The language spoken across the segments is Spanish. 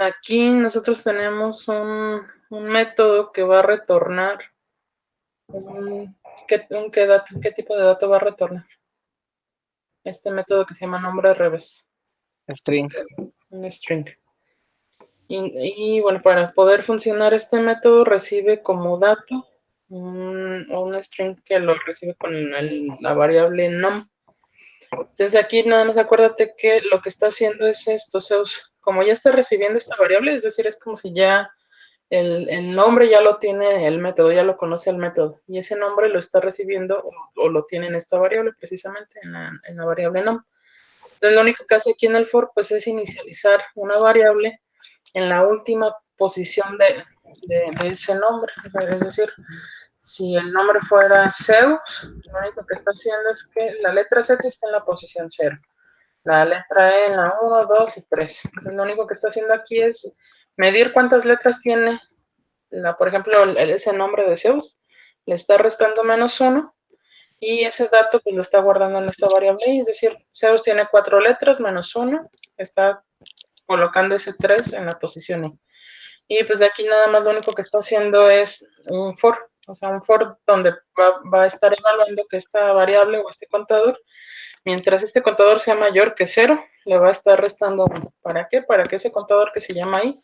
aquí nosotros tenemos un método que va a retornar ¿qué tipo de dato va a retornar? Este método que se llama nombre al revés. String. Un string. Y bueno, para poder funcionar este método recibe como dato un string que lo recibe con la variable num. Entonces aquí nada más acuérdate que lo que está haciendo es esto, Zeus. Como ya está recibiendo esta variable, es decir, es como si ya el nombre ya lo tiene el método, ya lo conoce el método. Y ese nombre lo está recibiendo o lo tiene en esta variable, precisamente en la variable num. Entonces lo único que hace aquí en el for pues es inicializar una variable en la última posición de ese nombre. Es decir, si el nombre fuera Zeus, lo único que está haciendo es que la letra Z está en la posición 0. La letra E en la 1, 2 y 3. Entonces, lo único que está haciendo aquí es medir cuántas letras tiene, por ejemplo, ese nombre de Zeus. Le está restando -1 y ese dato pues lo está guardando en esta variable y, es decir, Zeus tiene 4 letras -1, está colocando ese 3 en la posición E. Y pues de aquí nada más lo único que está haciendo es un for, o sea, un for donde va a estar evaluando que esta variable o este contador, mientras este contador sea mayor que 0, le va a estar restando 1. ¿Para qué? Para que ese contador que se llama ahí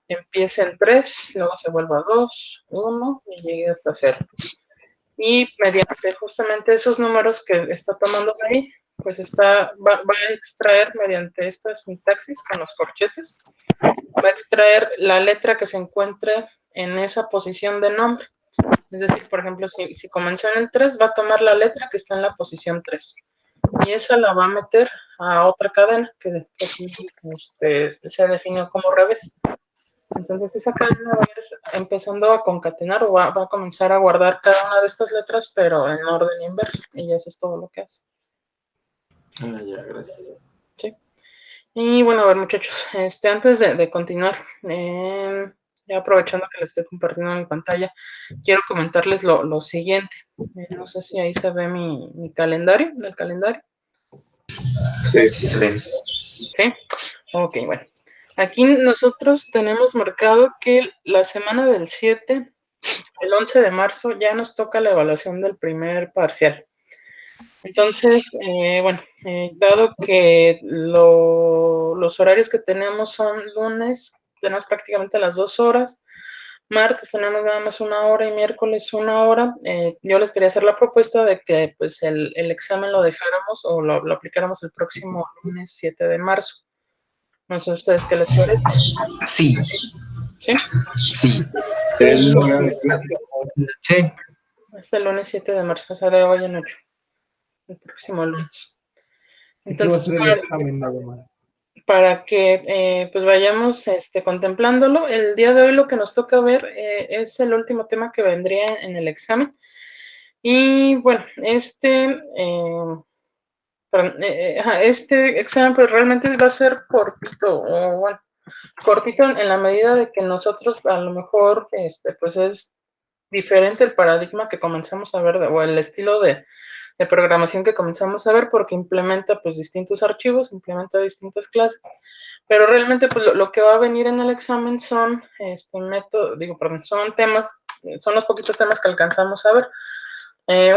empiece en 3, luego se vuelva 2, 1 y llegue hasta 0. Y mediante justamente esos números que está tomando ahí, pues va a extraer mediante esta sintaxis con los corchetes, va a extraer la letra que se encuentre en esa posición de nombre. Es decir, por ejemplo, si comenzó en el 3, va a tomar la letra que está en la posición 3. Y esa la va a meter a otra cadena que se definió como revés. Entonces esa cadena va a ir empezando a concatenar o va a comenzar a guardar cada una de estas letras, pero en orden inverso. Y eso es todo lo que hace. Ya, gracias. Sí. Y bueno, a ver, muchachos, antes de continuar, ya aprovechando que lo estoy compartiendo en mi pantalla, quiero comentarles lo siguiente. No sé si ahí se ve mi calendario, del calendario. Sí, se ven. Sí. Ok, bueno. Aquí nosotros tenemos marcado que la semana del 7, el 11 de marzo, ya nos toca la evaluación del primer parcial. Entonces, bueno, dado que los horarios que tenemos son lunes, tenemos prácticamente las 2 horas, martes tenemos nada más 1 hora y miércoles 1 hora, yo les quería hacer la propuesta de que pues el examen lo dejáramos o lo aplicáramos el próximo lunes 7 de marzo. No sé ustedes qué les parece. Sí. ¿Sí? Sí. El horario de clase. Sí. Hasta el lunes 7 de marzo, o sea, de hoy en 8, el próximo lunes. Entonces, para que pues vayamos contemplándolo, el día de hoy lo que nos toca ver es el último tema que vendría en el examen. Y bueno, este examen pues realmente va a ser cortito, o bueno, cortito en la medida de que nosotros a lo mejor pues es diferente el paradigma que comenzamos a ver o el estilo de programación que comenzamos a ver, porque implementa pues distintos archivos, implementa distintas clases, pero realmente pues lo que va a venir en el examen son son temas, son los poquitos temas que alcanzamos a ver.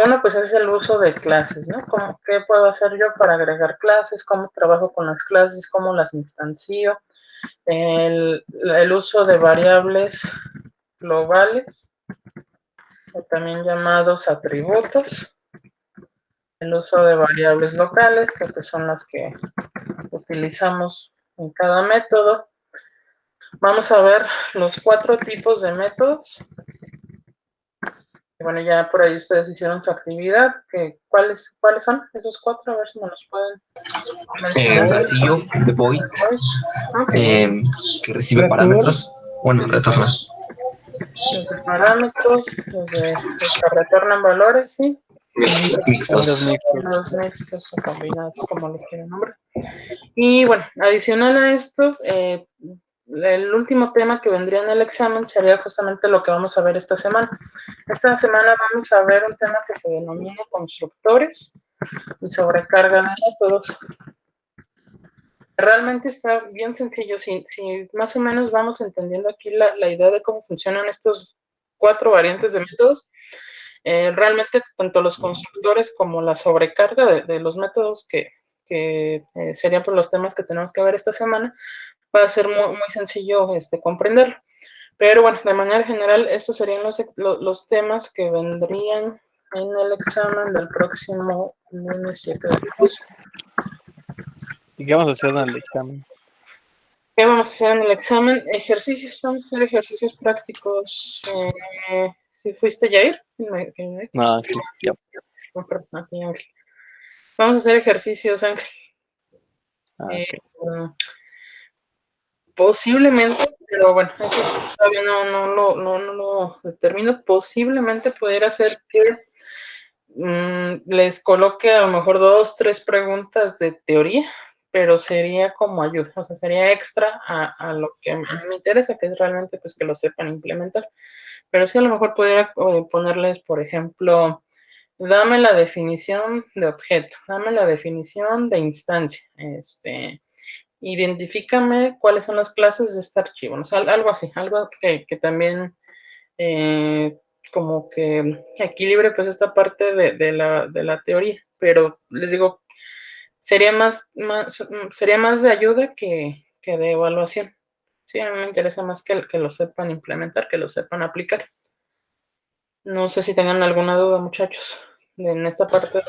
Uno pues es el uso de clases, ¿no? ¿Qué puedo hacer yo para agregar clases? ¿Cómo trabajo con las clases? ¿Cómo las instancio? El uso de variables globales, o también llamados atributos. El uso de variables locales, que pues son las que utilizamos en cada método. Vamos a ver los 4 tipos de métodos. Y bueno, ya por ahí ustedes hicieron su actividad. ¿Cuáles son esos 4? A ver si me los pueden mencionar. Vacío, de void, Okay. que recibe parámetros. Bueno, retorna. Los de parámetros, los que retornan valores, ¿sí? Mixtos. Los mixtos o combinados, como los quieren nombrar. Y bueno, adicional a esto, el último tema que vendría en el examen sería justamente lo que vamos a ver esta semana. Esta semana vamos a ver un tema que se denomina constructores y sobrecarga de métodos. Realmente está bien sencillo. Si más o menos vamos entendiendo aquí la idea de cómo funcionan estos 4 variantes de métodos, realmente tanto los constructores como la sobrecarga de los métodos que serían por los temas que tenemos que ver esta semana, va a ser muy, muy sencillo comprenderlo. Pero bueno, de manera general, estos serían los temas que vendrían en el examen del próximo lunes 7 de agosto. ¿Y qué vamos a hacer en el examen? ¿Qué vamos a hacer en el examen? Ejercicios, vamos a hacer ejercicios prácticos. ¿Sí fuiste, Jair? No, aquí, ya. Vamos a hacer ejercicios, Ángel. Ok. Posiblemente, pero bueno, eso todavía no lo determino. Posiblemente pudiera ser que les coloque a lo mejor 2, 3 preguntas de teoría, pero sería como ayuda, o sea, sería extra a lo que a mí me interesa, que es realmente pues que lo sepan implementar. Pero sí a lo mejor pudiera ponerles, por ejemplo, dame la definición de objeto, dame la definición de instancia, identifícame cuáles son las clases de este archivo, ¿no? O sea, algo así, algo que también como que equilibre pues esta parte de la teoría, pero les digo, sería sería más de ayuda que de evaluación. Sí, a mí me interesa más que lo sepan implementar, que lo sepan aplicar. No sé si tengan alguna duda, muchachos, en esta parte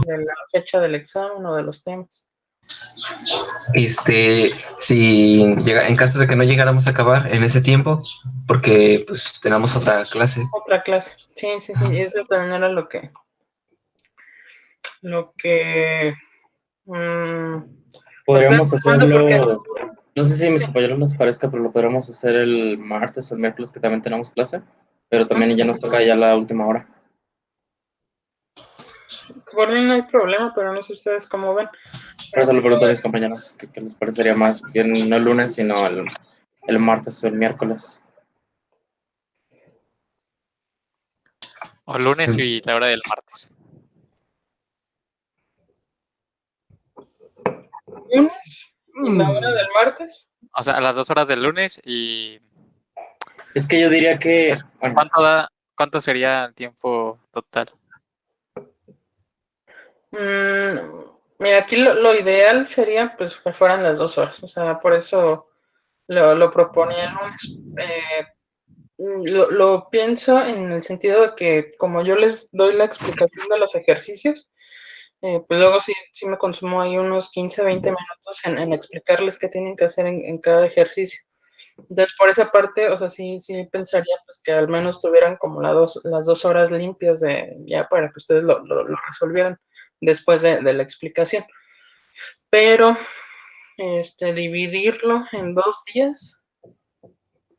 de la fecha del examen o de los temas. Si llega, en caso de que no llegáramos a acabar en ese tiempo, porque pues tenemos otra clase. Otra clase. Sí, eso también era lo que Podríamos porque hacerlo, no sé si a mis compañeros les parezca, pero lo podríamos hacer el martes o el miércoles que también tenemos clase, pero también ya nos toca ya la última hora. por mí no hay problema, pero no sé ustedes cómo ven. Por eso le pregunto a mis compañeros que les parecería más bien no el lunes, sino el martes o el miércoles. O lunes y la hora del martes. Lunes y la hora del martes. O sea, a las 2 horas del lunes y... Es que yo diría que, bueno, ¿Cuánto sería el tiempo total? Mira, aquí lo ideal sería pues que fueran las 2 horas. O sea, por eso lo proponía el lunes. Lo pienso en el sentido de que como yo les doy la explicación de los ejercicios, pues luego sí me consumo ahí unos 15, 20 minutos en explicarles qué tienen que hacer en cada ejercicio. Entonces, por esa parte, o sea, sí pensaría pues que al menos tuvieran como las 2 horas limpias ya para que ustedes lo resolvieran después de la explicación. Pero, dividirlo en 2 días.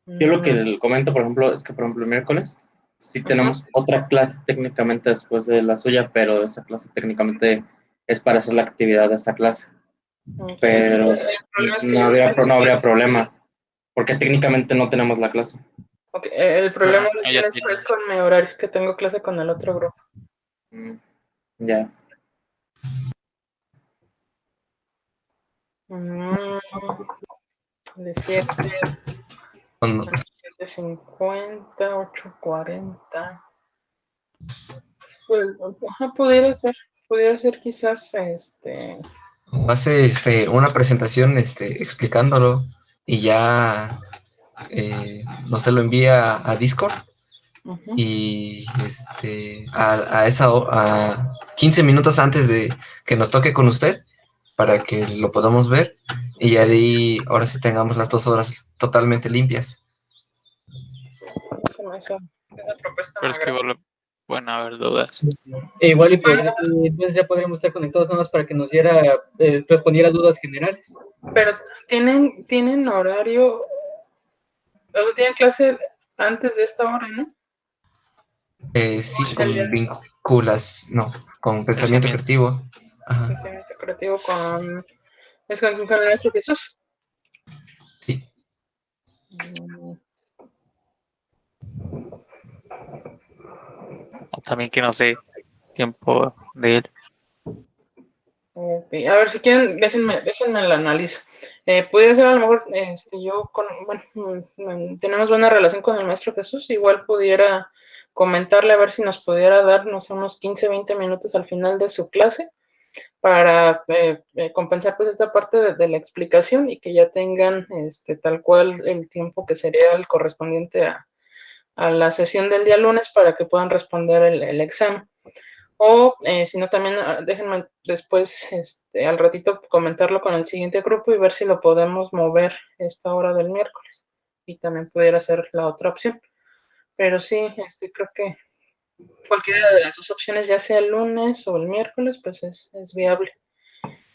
yo lo que le comento, por ejemplo, es que, por ejemplo, el miércoles sí tenemos otra clase técnicamente después de la suya, pero esa clase técnicamente es para hacer la actividad de esa clase. Pero no habría problema, porque técnicamente no tenemos la clase. Okay. El problema Ella es con mi horario, que tengo clase con el otro grupo. Ya. De 7 Cuando- a 7:50, 8:40. Pues, pudiera ser quizás, hace una presentación explicándolo y ya no se lo envía a Discord y a 15 minutos antes de que nos toque con usted para que lo podamos ver y ahí ahora sí tengamos las 2 horas totalmente limpias. esa propuesta Pero me es que agrada. bueno, a ver, dudas. Igual y entonces ya podríamos estar conectados nada más para que nos respondiera dudas generales. Pero tienen horario, o tienen clase antes de esta hora, ¿no? Sí, con con pensamiento creativo. Ajá, Pensamiento creativo con el maestro Jesús. sí. O también que no sé, tiempo de él. Ok, a ver, si quieren, déjenme el analizo. Pudiera ser a lo mejor, tenemos buena relación con el maestro Jesús, igual pudiera comentarle a ver si nos pudiera dar, no sé, unos 15, 20 minutos al final de su clase para compensar pues esta parte de la explicación y que ya tengan tal cual el tiempo que sería el correspondiente a la sesión del día lunes para que puedan responder el examen. O si no, también déjenme después, al ratito, comentarlo con el siguiente grupo y ver si lo podemos mover esta hora del miércoles. Y también pudiera ser la otra opción. Pero sí, creo que cualquiera de las dos opciones, ya sea el lunes o el miércoles, pues es viable.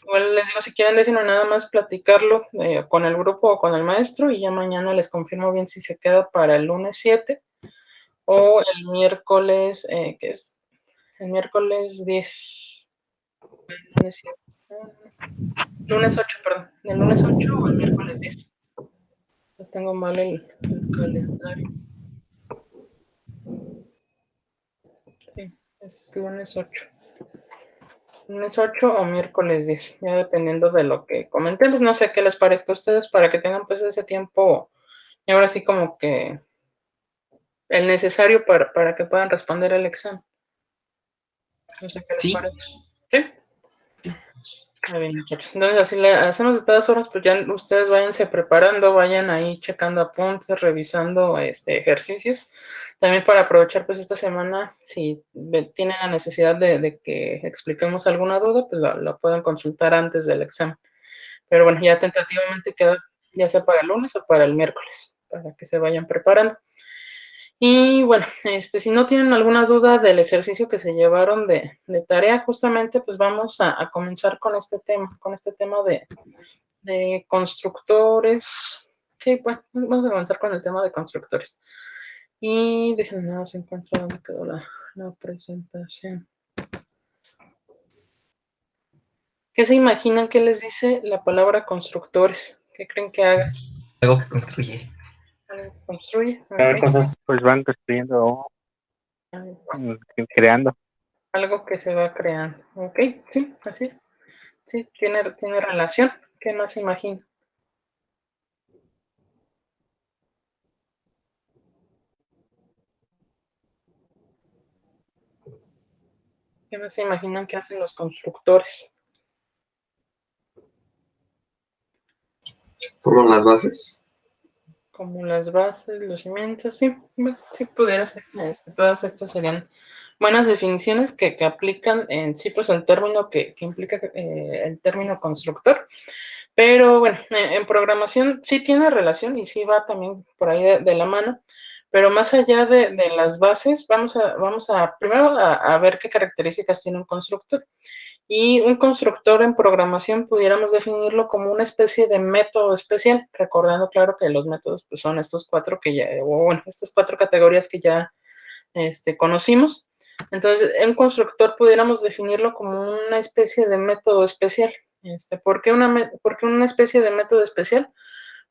Igual les digo, si quieren, déjenme nada más platicarlo con el grupo o con el maestro y ya mañana les confirmo bien si se queda para el lunes 7 o el miércoles, que es el miércoles 10. Lunes 7. Lunes 8, perdón. ¿El lunes 8 o el miércoles 10? No tengo mal el calendario. Sí, es lunes 8. Lunes 8 o miércoles 10, ya dependiendo de lo que comentemos. No sé qué les parezca a ustedes para que tengan pues ese tiempo y ahora sí como que el necesario para que puedan responder el examen. No sé qué les Sí. parece. ¿Sí? Muy bien, muchachos. Entonces así le hacemos de todas formas, pues ya ustedes váyanse preparando, vayan ahí checando apuntes, revisando ejercicios. También para aprovechar pues esta semana, si tienen la necesidad de que expliquemos alguna duda, pues la pueden consultar antes del examen. Pero bueno, ya tentativamente queda ya sea para el lunes o para el miércoles, para que se vayan preparando. Y bueno, si no tienen alguna duda del ejercicio que se llevaron de tarea, justamente, pues vamos a comenzar con este tema de constructores. Sí, bueno, vamos a comenzar con el tema de constructores. Y déjenme nada más encuentro dónde quedó la presentación. ¿Qué se imaginan que les dice la palabra constructores? ¿Qué creen que haga? Algo que construye. ¿Algo que construye? A ver, Ok. cosas. Pues van construyendo, creando. Algo que se va creando. Ok, sí, así es. Sí, tiene relación. ¿Qué más se imagina? ¿Qué más se imaginan que hacen los constructores? ¿Solo las bases? Como las bases, los cimientos, sí, bueno, sí pudiera ser. Todas estas serían buenas definiciones que aplican en sí, pues el término que implica el término constructor. Pero bueno, en programación sí tiene relación y sí va también por ahí de la mano. Pero más allá de las bases, vamos a primero a ver qué características tiene un constructor. Y un constructor en programación pudiéramos definirlo como una especie de método especial, recordando, claro, que los métodos pues, son estos cuatro estas cuatro categorías que ya conocimos. Entonces, un constructor pudiéramos definirlo como una especie de método especial. ¿Por qué una especie de método especial?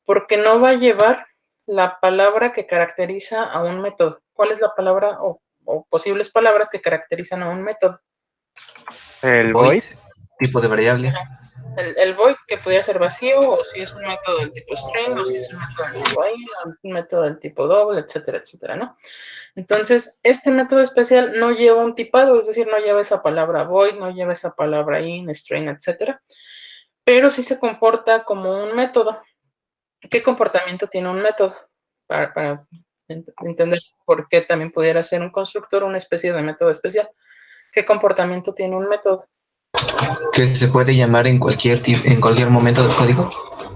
Porque no va a llevar la palabra que caracteriza a un método. ¿Cuál es la palabra o posibles palabras que caracterizan a un método? El Void, void, tipo de variable. El void, que pudiera ser vacío, o si es un método del tipo string, o si es un método del tipo in, o un método del tipo double, etcétera, etcétera, ¿no? Entonces, este método especial no lleva un tipado, es decir, no lleva esa palabra void, no lleva esa palabra in, string, etcétera, pero sí se comporta como un método. ¿Qué comportamiento tiene un método? Para entender por qué también pudiera ser un constructor una especie de método especial. ¿Qué comportamiento tiene un método? Que se puede llamar en cualquier momento del código.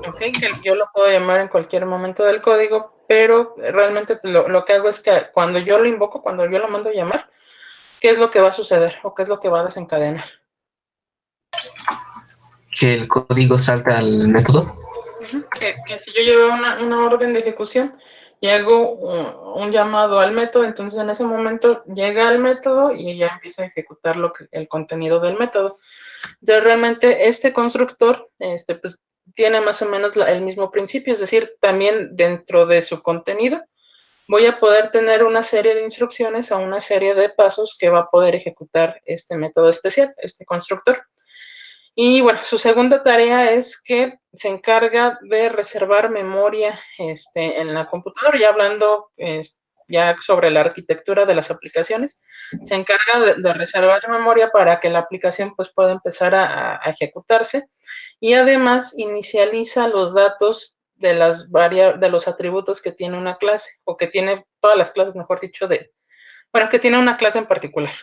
Ok, que yo lo puedo llamar en cualquier momento del código, pero realmente lo que hago es que cuando yo lo invoco, cuando yo lo mando a llamar, ¿qué es lo que va a suceder o qué es lo que va a desencadenar? Que el código salta al método. Que si yo llevo una orden de ejecución y hago un llamado al método, entonces en ese momento llega al método y ya empieza a ejecutar el contenido del método. Entonces realmente este constructor pues, tiene más o menos el mismo principio, es decir, también dentro de su contenido voy a poder tener una serie de instrucciones o una serie de pasos que va a poder ejecutar este método especial, este constructor. Y bueno, su segunda tarea es que se encarga de reservar memoria en la computadora, ya hablando ya sobre la arquitectura de las aplicaciones, se encarga de reservar memoria para que la aplicación pues pueda empezar a ejecutarse, y además inicializa los datos de de los atributos que tiene una clase, o que tiene todas las clases, mejor dicho, que tiene una clase en particular.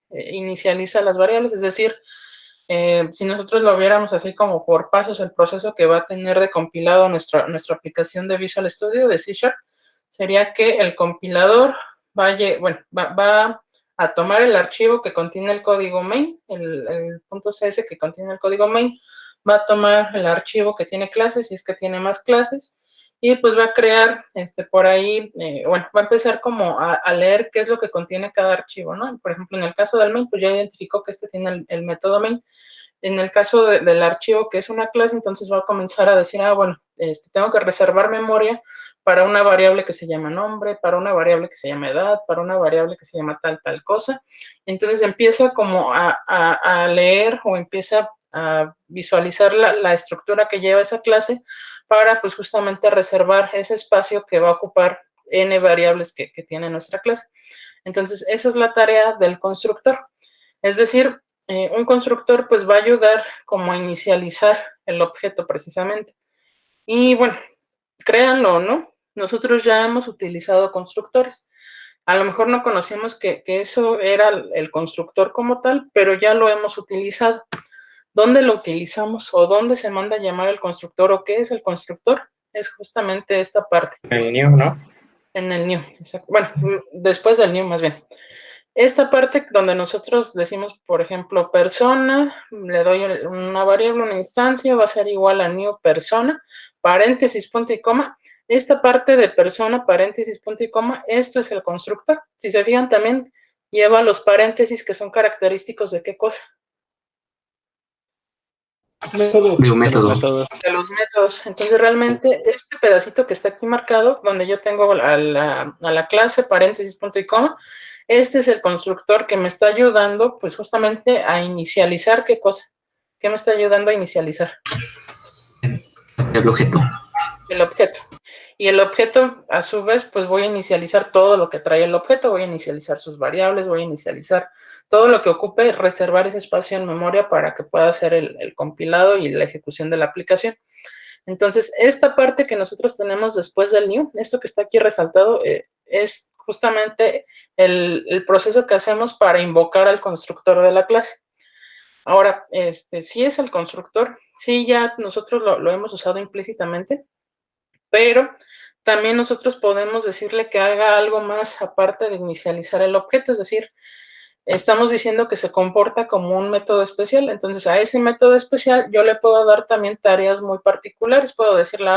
Inicializa las variables, es decir, si nosotros lo viéramos así como por pasos, el proceso que va a tener de compilado nuestra aplicación de Visual Studio de C# sería que el compilador va a tomar el archivo que contiene el código main, el .cs que contiene el código main, va a tomar el archivo que tiene clases, si es que tiene más clases, y pues va a crear por ahí, va a empezar como a leer qué es lo que contiene cada archivo, ¿no? Por ejemplo, en el caso del main, pues ya identificó que tiene el método main. En el caso del archivo que es una clase, entonces va a comenzar a decir, tengo que reservar memoria para una variable que se llama nombre, para una variable que se llama edad, para una variable que se llama tal cosa. Entonces empieza como a leer, o empieza a visualizar la estructura que lleva esa clase para pues justamente reservar ese espacio que va a ocupar n variables que tiene nuestra clase. Entonces esa es la tarea del constructor. Es decir, un constructor pues va a ayudar como a inicializar el objeto precisamente. Y bueno, créanlo o no, nosotros ya hemos utilizado constructores. A lo mejor no conocíamos que eso era el constructor como tal, pero ya lo hemos utilizado. ¿Dónde lo utilizamos o dónde se manda a llamar el constructor o qué es el constructor? Es justamente esta parte. El new, ¿no? En el new, exacto. Bueno, después del new más bien. Esta parte donde nosotros decimos, por ejemplo, persona, le doy una variable, una instancia, va a ser igual a new persona, paréntesis, punto y coma. Esta parte de persona, paréntesis, punto y coma, esto es el constructor. Si se fijan, también lleva los paréntesis que son característicos de qué cosa. Métodos. De un método. De los métodos. Entonces, realmente, este pedacito que está aquí marcado, donde yo tengo a la clase, paréntesis, punto y coma, este es el constructor que me está ayudando, pues, justamente a inicializar qué cosa. ¿Qué me está ayudando a inicializar? El objeto. El objeto. Y el objeto, a su vez, pues voy a inicializar todo lo que trae el objeto, voy a inicializar sus variables, voy a inicializar todo lo que ocupe reservar ese espacio en memoria para que pueda hacer el compilado y la ejecución de la aplicación. Entonces, esta parte que nosotros tenemos después del new, esto que está aquí resaltado, es justamente el proceso que hacemos para invocar al constructor de la clase. Ahora, si es el constructor, sí ya nosotros lo hemos usado implícitamente, pero también nosotros podemos decirle que haga algo más aparte de inicializar el objeto, es decir, estamos diciendo que se comporta como un método especial, entonces a ese método especial yo le puedo dar también tareas muy particulares, puedo decirle,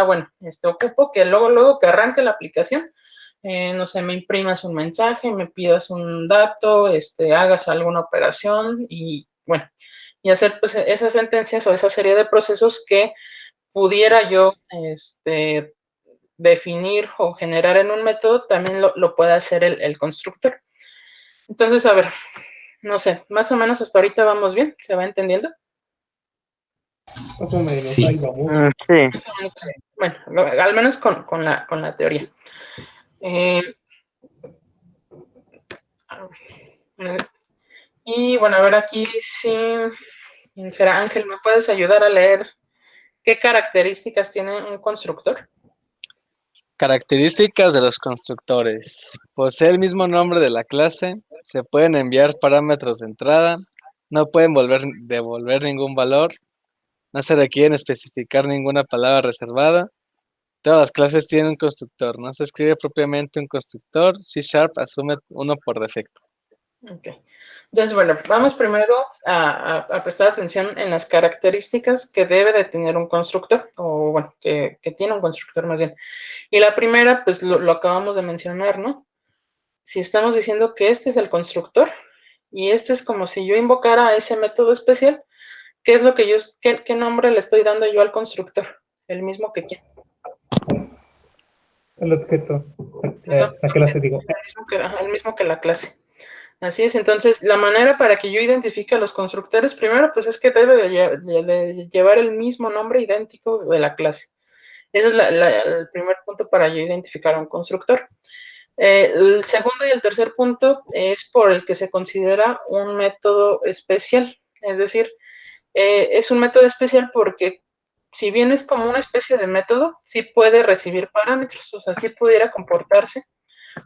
ocupo que luego que arranque la aplicación, no sé, me imprimas un mensaje, me pidas un dato, hagas alguna operación y bueno, y hacer pues esas sentencias o esa serie de procesos que pudiera yo, definir o generar en un método, también lo puede hacer el constructor. Entonces, a ver, no sé, más o menos hasta ahorita vamos bien, ¿se va entendiendo? Más o menos, Sí. ahí vamos. Sí. Bueno, al menos con la teoría. Y bueno, a ver, aquí sí, será Ángel, ¿me puedes ayudar a leer qué características tiene un constructor? Características de los constructores. Posee el mismo nombre de la clase, se pueden enviar parámetros de entrada, no pueden devolver ningún valor, no se requieren especificar ninguna palabra reservada. Todas las clases tienen un constructor, no se escribe propiamente un constructor, C# asume uno por defecto. Ok. Entonces, bueno, vamos primero a prestar atención en las características que debe de tener un constructor, o bueno, que tiene un constructor más bien. Y la primera, pues lo acabamos de mencionar, ¿no? Si estamos diciendo que este es el constructor, y esto es como si yo invocara a ese método especial, ¿qué es lo que qué nombre le estoy dando yo al constructor? El mismo que quién. El objeto. La clase, digo. El mismo que la clase. Así es, entonces la manera para que yo identifique a los constructores, primero, pues es que debe de llevar el mismo nombre idéntico de la clase. Ese es el primer punto para yo identificar a un constructor. El segundo y el tercer punto es por el que se considera un método especial, es decir, es un método especial porque si bien es como una especie de método, sí puede recibir parámetros, o sea, sí pudiera comportarse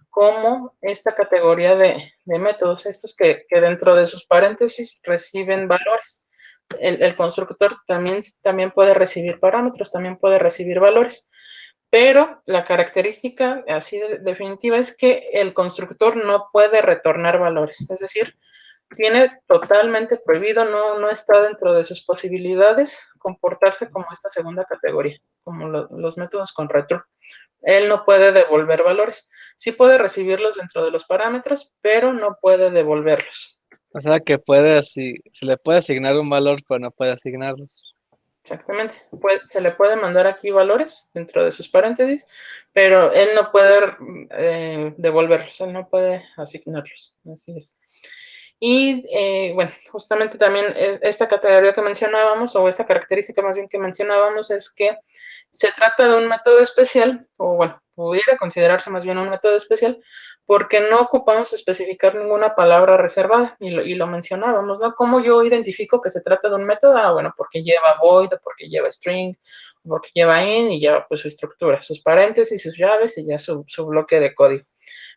como esta categoría de métodos, estos que dentro de sus paréntesis reciben valores. El constructor también puede recibir parámetros, también puede recibir valores, pero la característica así definitiva es que el constructor no puede retornar valores, es decir, tiene totalmente prohibido, no está dentro de sus posibilidades comportarse como esta segunda categoría, como los métodos con return. Él no puede devolver valores. Sí puede recibirlos dentro de los parámetros, pero no puede devolverlos. O sea que se le puede asignar un valor, pero no puede asignarlos. Exactamente. Se le puede mandar aquí valores dentro de sus paréntesis, pero él no puede devolverlos, él no puede asignarlos. Así es. Y bueno, justamente también esta categoría que mencionábamos, o esta característica más bien que mencionábamos, es que se trata de un método especial, o bueno, pudiera considerarse más bien un método especial, porque no ocupamos especificar ninguna palabra reservada, y lo mencionábamos, ¿no? ¿Cómo yo identifico que se trata de un método? Ah, bueno, porque lleva void, o porque lleva string, o porque lleva in, y lleva pues su estructura, sus paréntesis, sus llaves, y ya su bloque de código.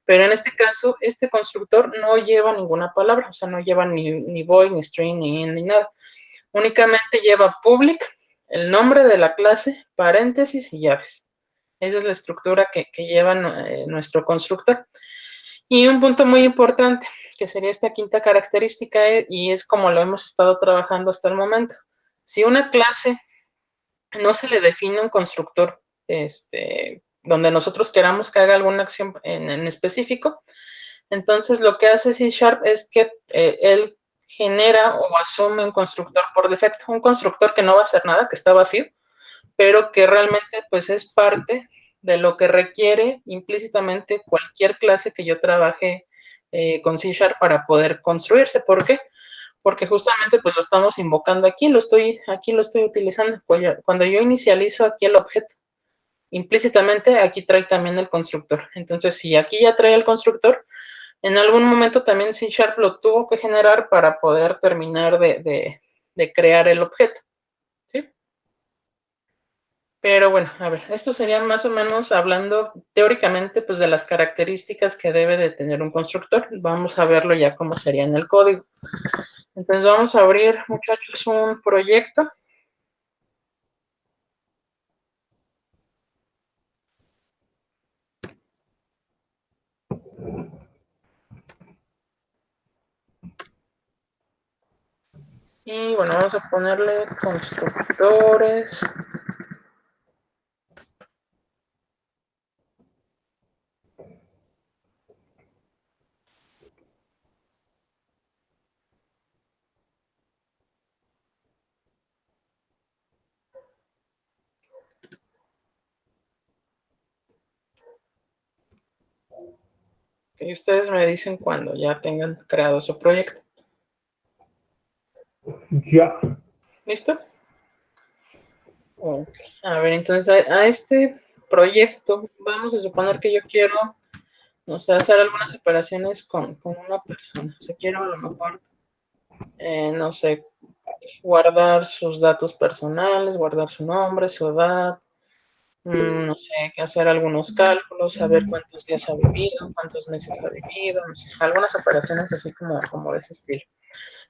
Pero en este caso, este constructor no lleva ninguna palabra, o sea, no lleva ni void, ni string, ni in, ni nada. Únicamente lleva public, el nombre de la clase, paréntesis y llaves. Esa es la estructura que lleva nuestro constructor. Y un punto muy importante, que sería esta quinta característica, y es como lo hemos estado trabajando hasta el momento. Si una clase no se le define un constructor donde nosotros queramos que haga alguna acción en específico, entonces lo que hace C# es que él genera o asume un constructor por defecto, un constructor que no va a hacer nada, que está vacío, pero que realmente pues es parte de lo que requiere implícitamente cualquier clase que yo trabaje con C# para poder construirse. ¿Por qué? Porque justamente pues lo estamos invocando aquí lo estoy utilizando. Cuando yo inicializo aquí el objeto, implícitamente aquí trae también el constructor. Entonces, si aquí ya trae el constructor, en algún momento también C# lo tuvo que generar para poder terminar de crear el objeto. ¿Sí? Pero bueno, a ver, esto sería más o menos hablando teóricamente pues de las características que debe de tener un constructor. Vamos a verlo ya cómo sería en el código. Entonces vamos a abrir, muchachos, un proyecto. Y bueno, vamos a ponerle constructores. Y ustedes me dicen cuando ya tengan creado su proyecto. Ya. ¿Listo? Ok. A ver, entonces a este proyecto vamos a suponer que yo quiero, o sea, hacer algunas operaciones con una persona. O sea, quiero a lo mejor, no sé, guardar sus datos personales, guardar su nombre, su edad, no sé, hacer algunos cálculos, saber cuántos días ha vivido, cuántos meses ha vivido, no sé, algunas operaciones así como de ese estilo.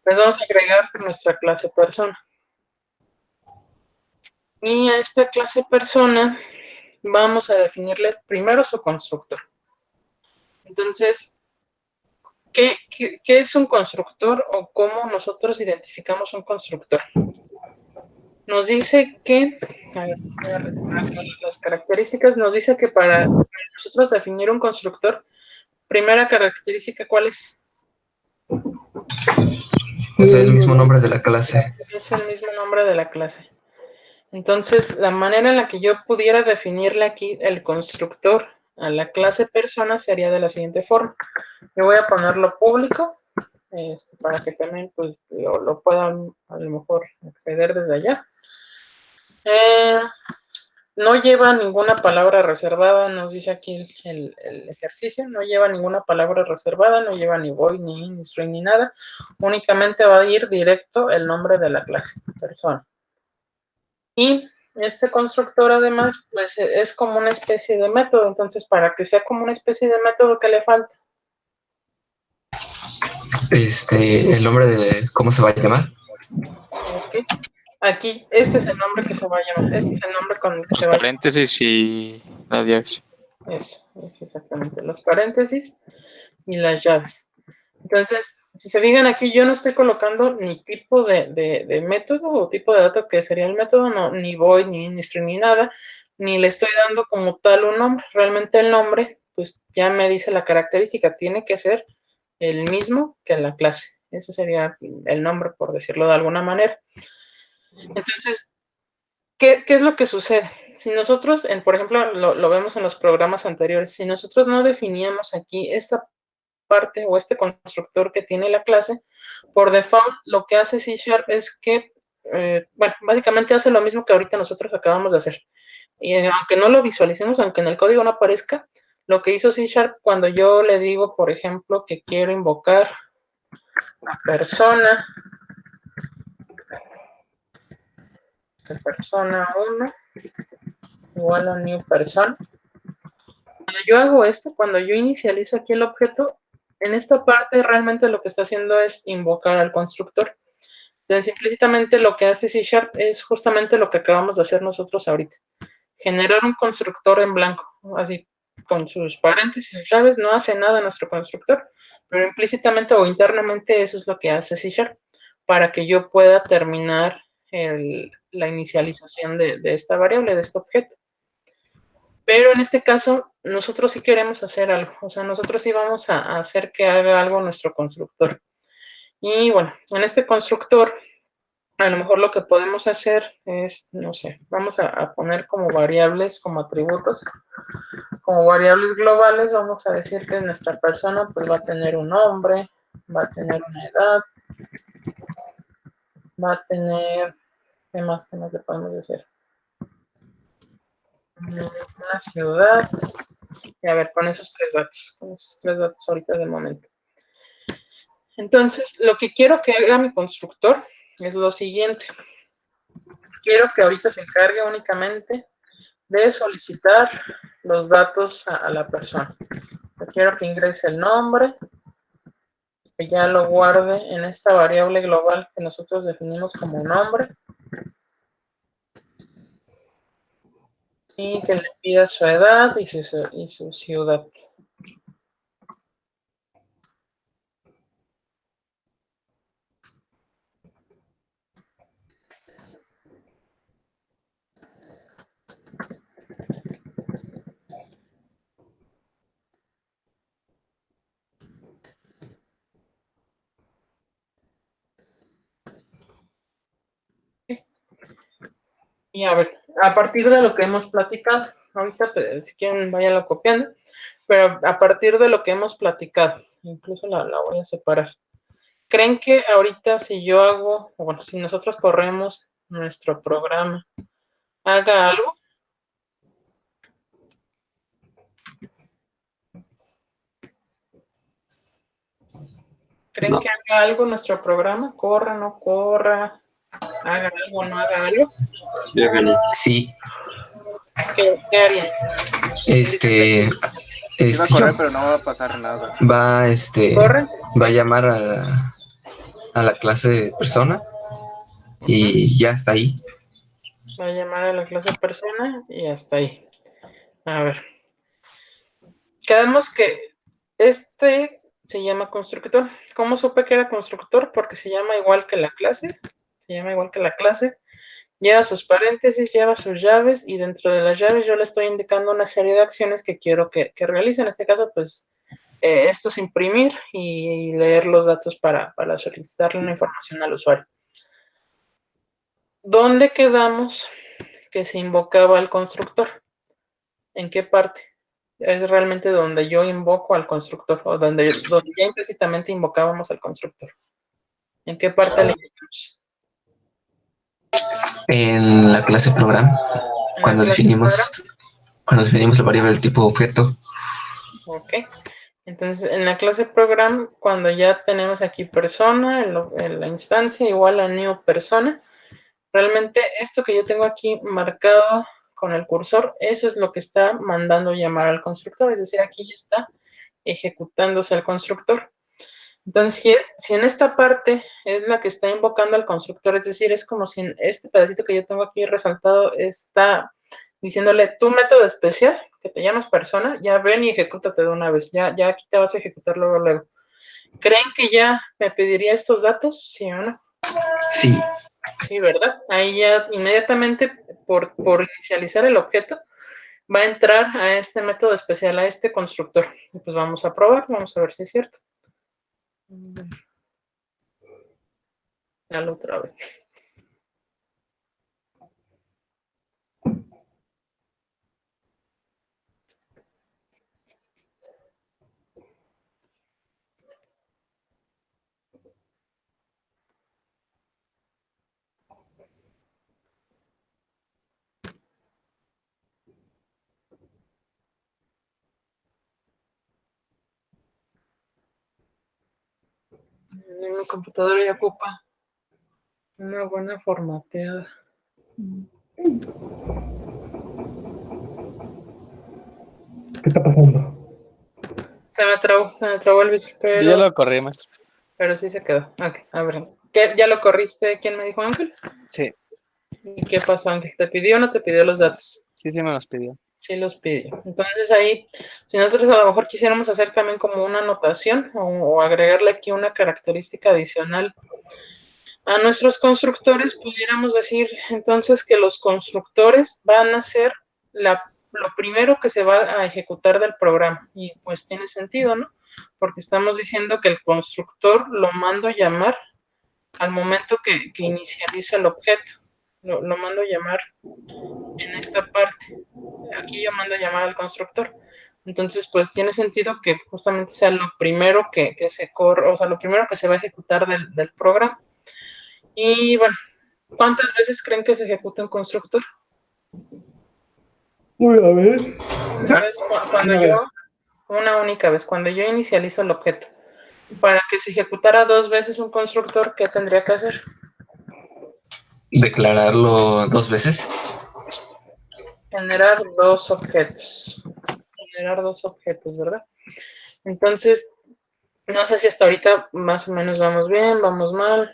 Les vamos a agregar nuestra clase persona. Y a esta clase persona vamos a definirle primero su constructor. Entonces, ¿qué es un constructor o cómo nosotros identificamos un constructor? Nos dice que, a ver, voy a retomar las características, nos dice que para nosotros definir un constructor, primera característica, ¿cuál es? Es el mismo nombre de la clase. Es el mismo nombre de la clase. Entonces, la manera en la que yo pudiera definirle aquí el constructor a la clase persona sería de la siguiente forma. Yo voy a ponerlo público para que también pues, lo puedan a lo mejor acceder desde allá. No lleva ninguna palabra reservada, nos dice aquí el ejercicio, no lleva ninguna palabra reservada, no lleva ni void, ni in, ni string, ni nada. Únicamente va a ir directo el nombre de la clase, persona. Y este constructor además, pues es como una especie de método. Entonces, para que sea como una especie de método, ¿qué le falta? El nombre de cómo se va a llamar. Ok. Aquí, este es el nombre que se va a llamar. Este es el nombre con el que Los se va a llamar. paréntesis y la diéresis. Eso, es exactamente. Los paréntesis y las llaves. Entonces, si se fijan aquí, yo no estoy colocando ni tipo de método o tipo de dato que sería el método, no, ni void, ni string, ni nada, ni le estoy dando como tal un nombre. Realmente el nombre, pues ya me dice la característica, tiene que ser el mismo que la clase. Ese sería el nombre, por decirlo de alguna manera. Entonces, ¿qué es lo que sucede? Si nosotros, por ejemplo, lo vemos en los programas anteriores, si nosotros no definíamos aquí esta parte o este constructor que tiene la clase, por default lo que hace C# es que, bueno, básicamente hace lo mismo que ahorita nosotros acabamos de hacer. Y aunque no lo visualicemos, aunque en el código no aparezca, lo que hizo C# cuando yo le digo, por ejemplo, que quiero invocar a persona 1 igual a new person. Cuando yo hago esto, cuando yo inicializo aquí el objeto, en esta parte realmente lo que está haciendo es invocar al constructor. Entonces, implícitamente lo que hace C# es justamente lo que acabamos de hacer nosotros ahorita. Generar un constructor en blanco, así, con sus paréntesis y llaves, no hace nada nuestro constructor, pero implícitamente o internamente eso es lo que hace C# para que yo pueda terminar la inicialización de esta variable, de este objeto. Pero en este caso, nosotros sí queremos hacer algo, o sea, nosotros sí vamos a hacer que haga algo nuestro constructor. Y bueno, en este constructor, a lo mejor lo que podemos hacer es, no sé, vamos a poner como variables, como atributos, como variables globales, vamos a decir que nuestra persona pues va a tener un nombre, va a tener una edad, va a tener, ¿qué más le podemos decir? Una ciudad, y a ver, con esos tres datos ahorita de momento. Entonces, lo que quiero que haga mi constructor es lo siguiente. Quiero que ahorita se encargue únicamente de solicitar los datos a la persona. Quiero que ingrese el nombre, que ya lo guarde en esta variable global que nosotros definimos como nombre, y que le pida su edad y su ciudad. Y a ver, a partir de lo que hemos platicado, ahorita pues, si quieren váyanlo copiando, pero a partir de lo que hemos platicado, incluso la voy a separar. ¿Creen que ahorita si yo hago, o bueno, si nosotros corremos nuestro programa, haga algo? ¿Creen que haga algo nuestro programa? ¿Corra, no corra? ¿Haga algo, no haga algo? Sí. ¿Qué haría? Sí va a Yo- correr, pero no va a pasar nada. ¿Corre? va a llamar a la clase persona y ya está ahí. Va a llamar a la clase persona y hasta ahí. A ver. Quedamos que este se llama constructor. ¿Cómo supe que era constructor? Porque se llama igual que la clase. Se llama igual que la clase. Lleva sus paréntesis, lleva sus llaves y dentro de las llaves yo le estoy indicando una serie de acciones que quiero que realice. En este caso, pues, esto es imprimir y leer los datos para solicitarle una información al usuario. ¿Dónde quedamos que se invocaba al constructor? ¿En qué parte? es realmente donde yo invoco al constructor, o donde ya implícitamente invocábamos al constructor. ¿En qué parte le invocamos? En la clase program, ¿En cuando la clase definimos la variable del tipo objeto. Ok. Entonces, en la clase program, cuando ya tenemos aquí persona, en la instancia igual a new persona, realmente esto que yo tengo aquí marcado con el cursor, eso es lo que está mandando llamar al constructor, es decir, aquí ya está ejecutándose el constructor. Entonces, si en esta parte es la que está invocando al constructor, es decir, es como si en este pedacito que yo tengo aquí resaltado está diciéndole tu método especial, que te llamas persona, ya ven y ejecútate de una vez, ya aquí te vas a ejecutar luego. ¿Creen que ya me pediría estos datos? ¿Sí o no? Sí. Sí, ¿verdad? Ahí ya inmediatamente por inicializar el objeto va a entrar a este método especial, a este constructor. Y pues vamos a probar, vamos a ver si es cierto. Ya lo otra vez. Mi computadora ya ocupa una buena formateada. ¿Qué está pasando? Se me trabó el bici, Yo ya lo corrí, maestro. pero sí se quedó. Ok, a ver. ¿Ya lo corriste? ¿Quién me dijo, Ángel? Sí, ¿Y qué pasó, Ángel? ¿Te pidió o no te pidió los datos? sí me los pidió. Sí los pidió. Entonces ahí, si nosotros a lo mejor quisiéramos hacer también como una anotación o agregarle aquí una característica adicional a nuestros constructores, pudiéramos decir entonces que los constructores van a ser lo primero que se va a ejecutar del programa. Y pues tiene sentido, ¿no? Porque estamos diciendo que el constructor lo mando a llamar al momento que inicializa el objeto. Lo mando a llamar en esta parte. Aquí yo mando a llamar al constructor. Entonces, pues tiene sentido que justamente sea lo primero que se corre, o sea, lo primero que se va a ejecutar del programa. Y bueno, ¿cuántas veces creen que se ejecuta un constructor? Uy, a ver. Una única vez, cuando yo inicializo el objeto. Para que se ejecutara 2 veces un constructor, ¿qué tendría que hacer? Declararlo 2 veces. Generar 2 objetos. ¿Verdad? Entonces, no sé si hasta ahorita más o menos vamos bien, vamos mal.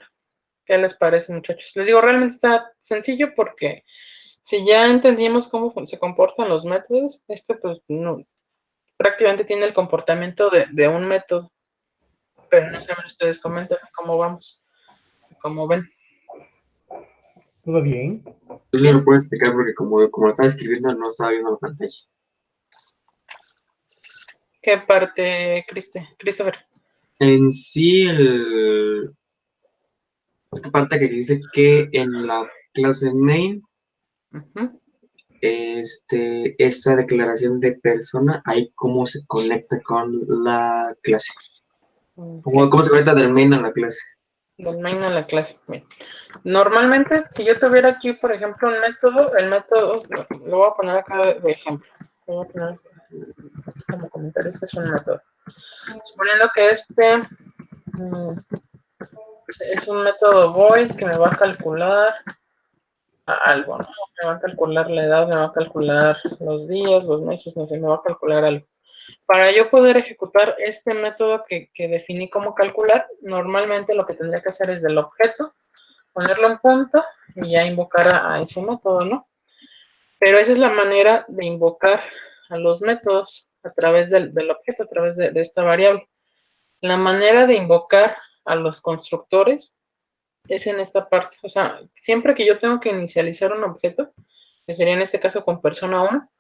¿Qué les parece, muchachos? Les digo, realmente está sencillo porque si ya entendimos cómo se comportan los métodos, pues no, prácticamente tiene el comportamiento de un método. Pero no saben ustedes, comenten cómo vamos, cómo ven. ¿Todo bien? Tú me lo puedes explicar porque como lo estaba escribiendo no estaba viendo la pantalla. ¿Qué parte, Christopher? En sí, esta parte que dice que en la clase main, esa declaración de persona, ahí cómo se conecta con la clase. ¿Cómo se conecta del main a la clase? Del main a la clase. Bien. Normalmente, si yo tuviera aquí, por ejemplo, un método, el método, lo voy a poner acá de ejemplo. Lo voy a poner como comentario, este es un método. Suponiendo que es un método void que me va a calcular algo, ¿no? Me va a calcular la edad, me va a calcular los días, los meses, no sé, me va a calcular algo. Para yo poder ejecutar este método que definí como calcular, normalmente lo que tendría que hacer es del objeto, ponerle un punto y ya invocar a ese método, ¿no? Pero esa es la manera de invocar a los métodos a través del objeto, a través de esta variable. La manera de invocar a los constructores es en esta parte. O sea, siempre que yo tengo que inicializar un objeto, que sería en este caso con persona 1,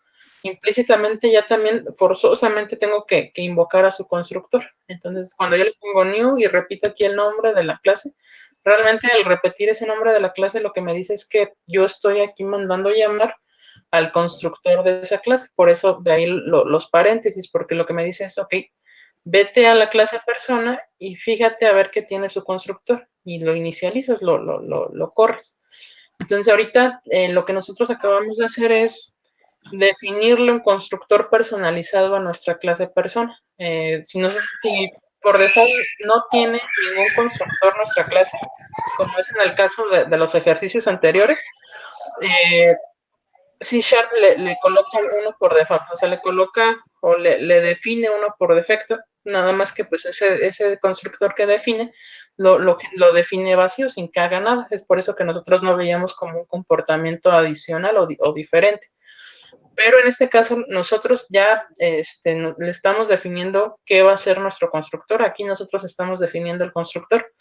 implícitamente ya también forzosamente tengo que invocar a su constructor. Entonces, cuando yo le pongo new y repito aquí el nombre de la clase, realmente al repetir ese nombre de la clase lo que me dice es que yo estoy aquí mandando llamar al constructor de esa clase. Por eso de ahí los paréntesis, porque lo que me dice es, ok, vete a la clase persona y fíjate a ver qué tiene su constructor y lo inicializas, lo corres. Entonces ahorita lo que nosotros acabamos de hacer es definirle un constructor personalizado a nuestra clase persona. Si por default no tiene ningún constructor nuestra clase, como es en el caso de los ejercicios anteriores, C# le coloca uno por default, o sea, le coloca o le define uno por defecto, nada más que pues ese constructor que define lo define vacío sin que haga nada. Es por eso que nosotros no veíamos como un comportamiento adicional o diferente. Pero en este caso nosotros ya le estamos definiendo qué va a ser nuestro constructor. Aquí nosotros estamos definiendo el constructor.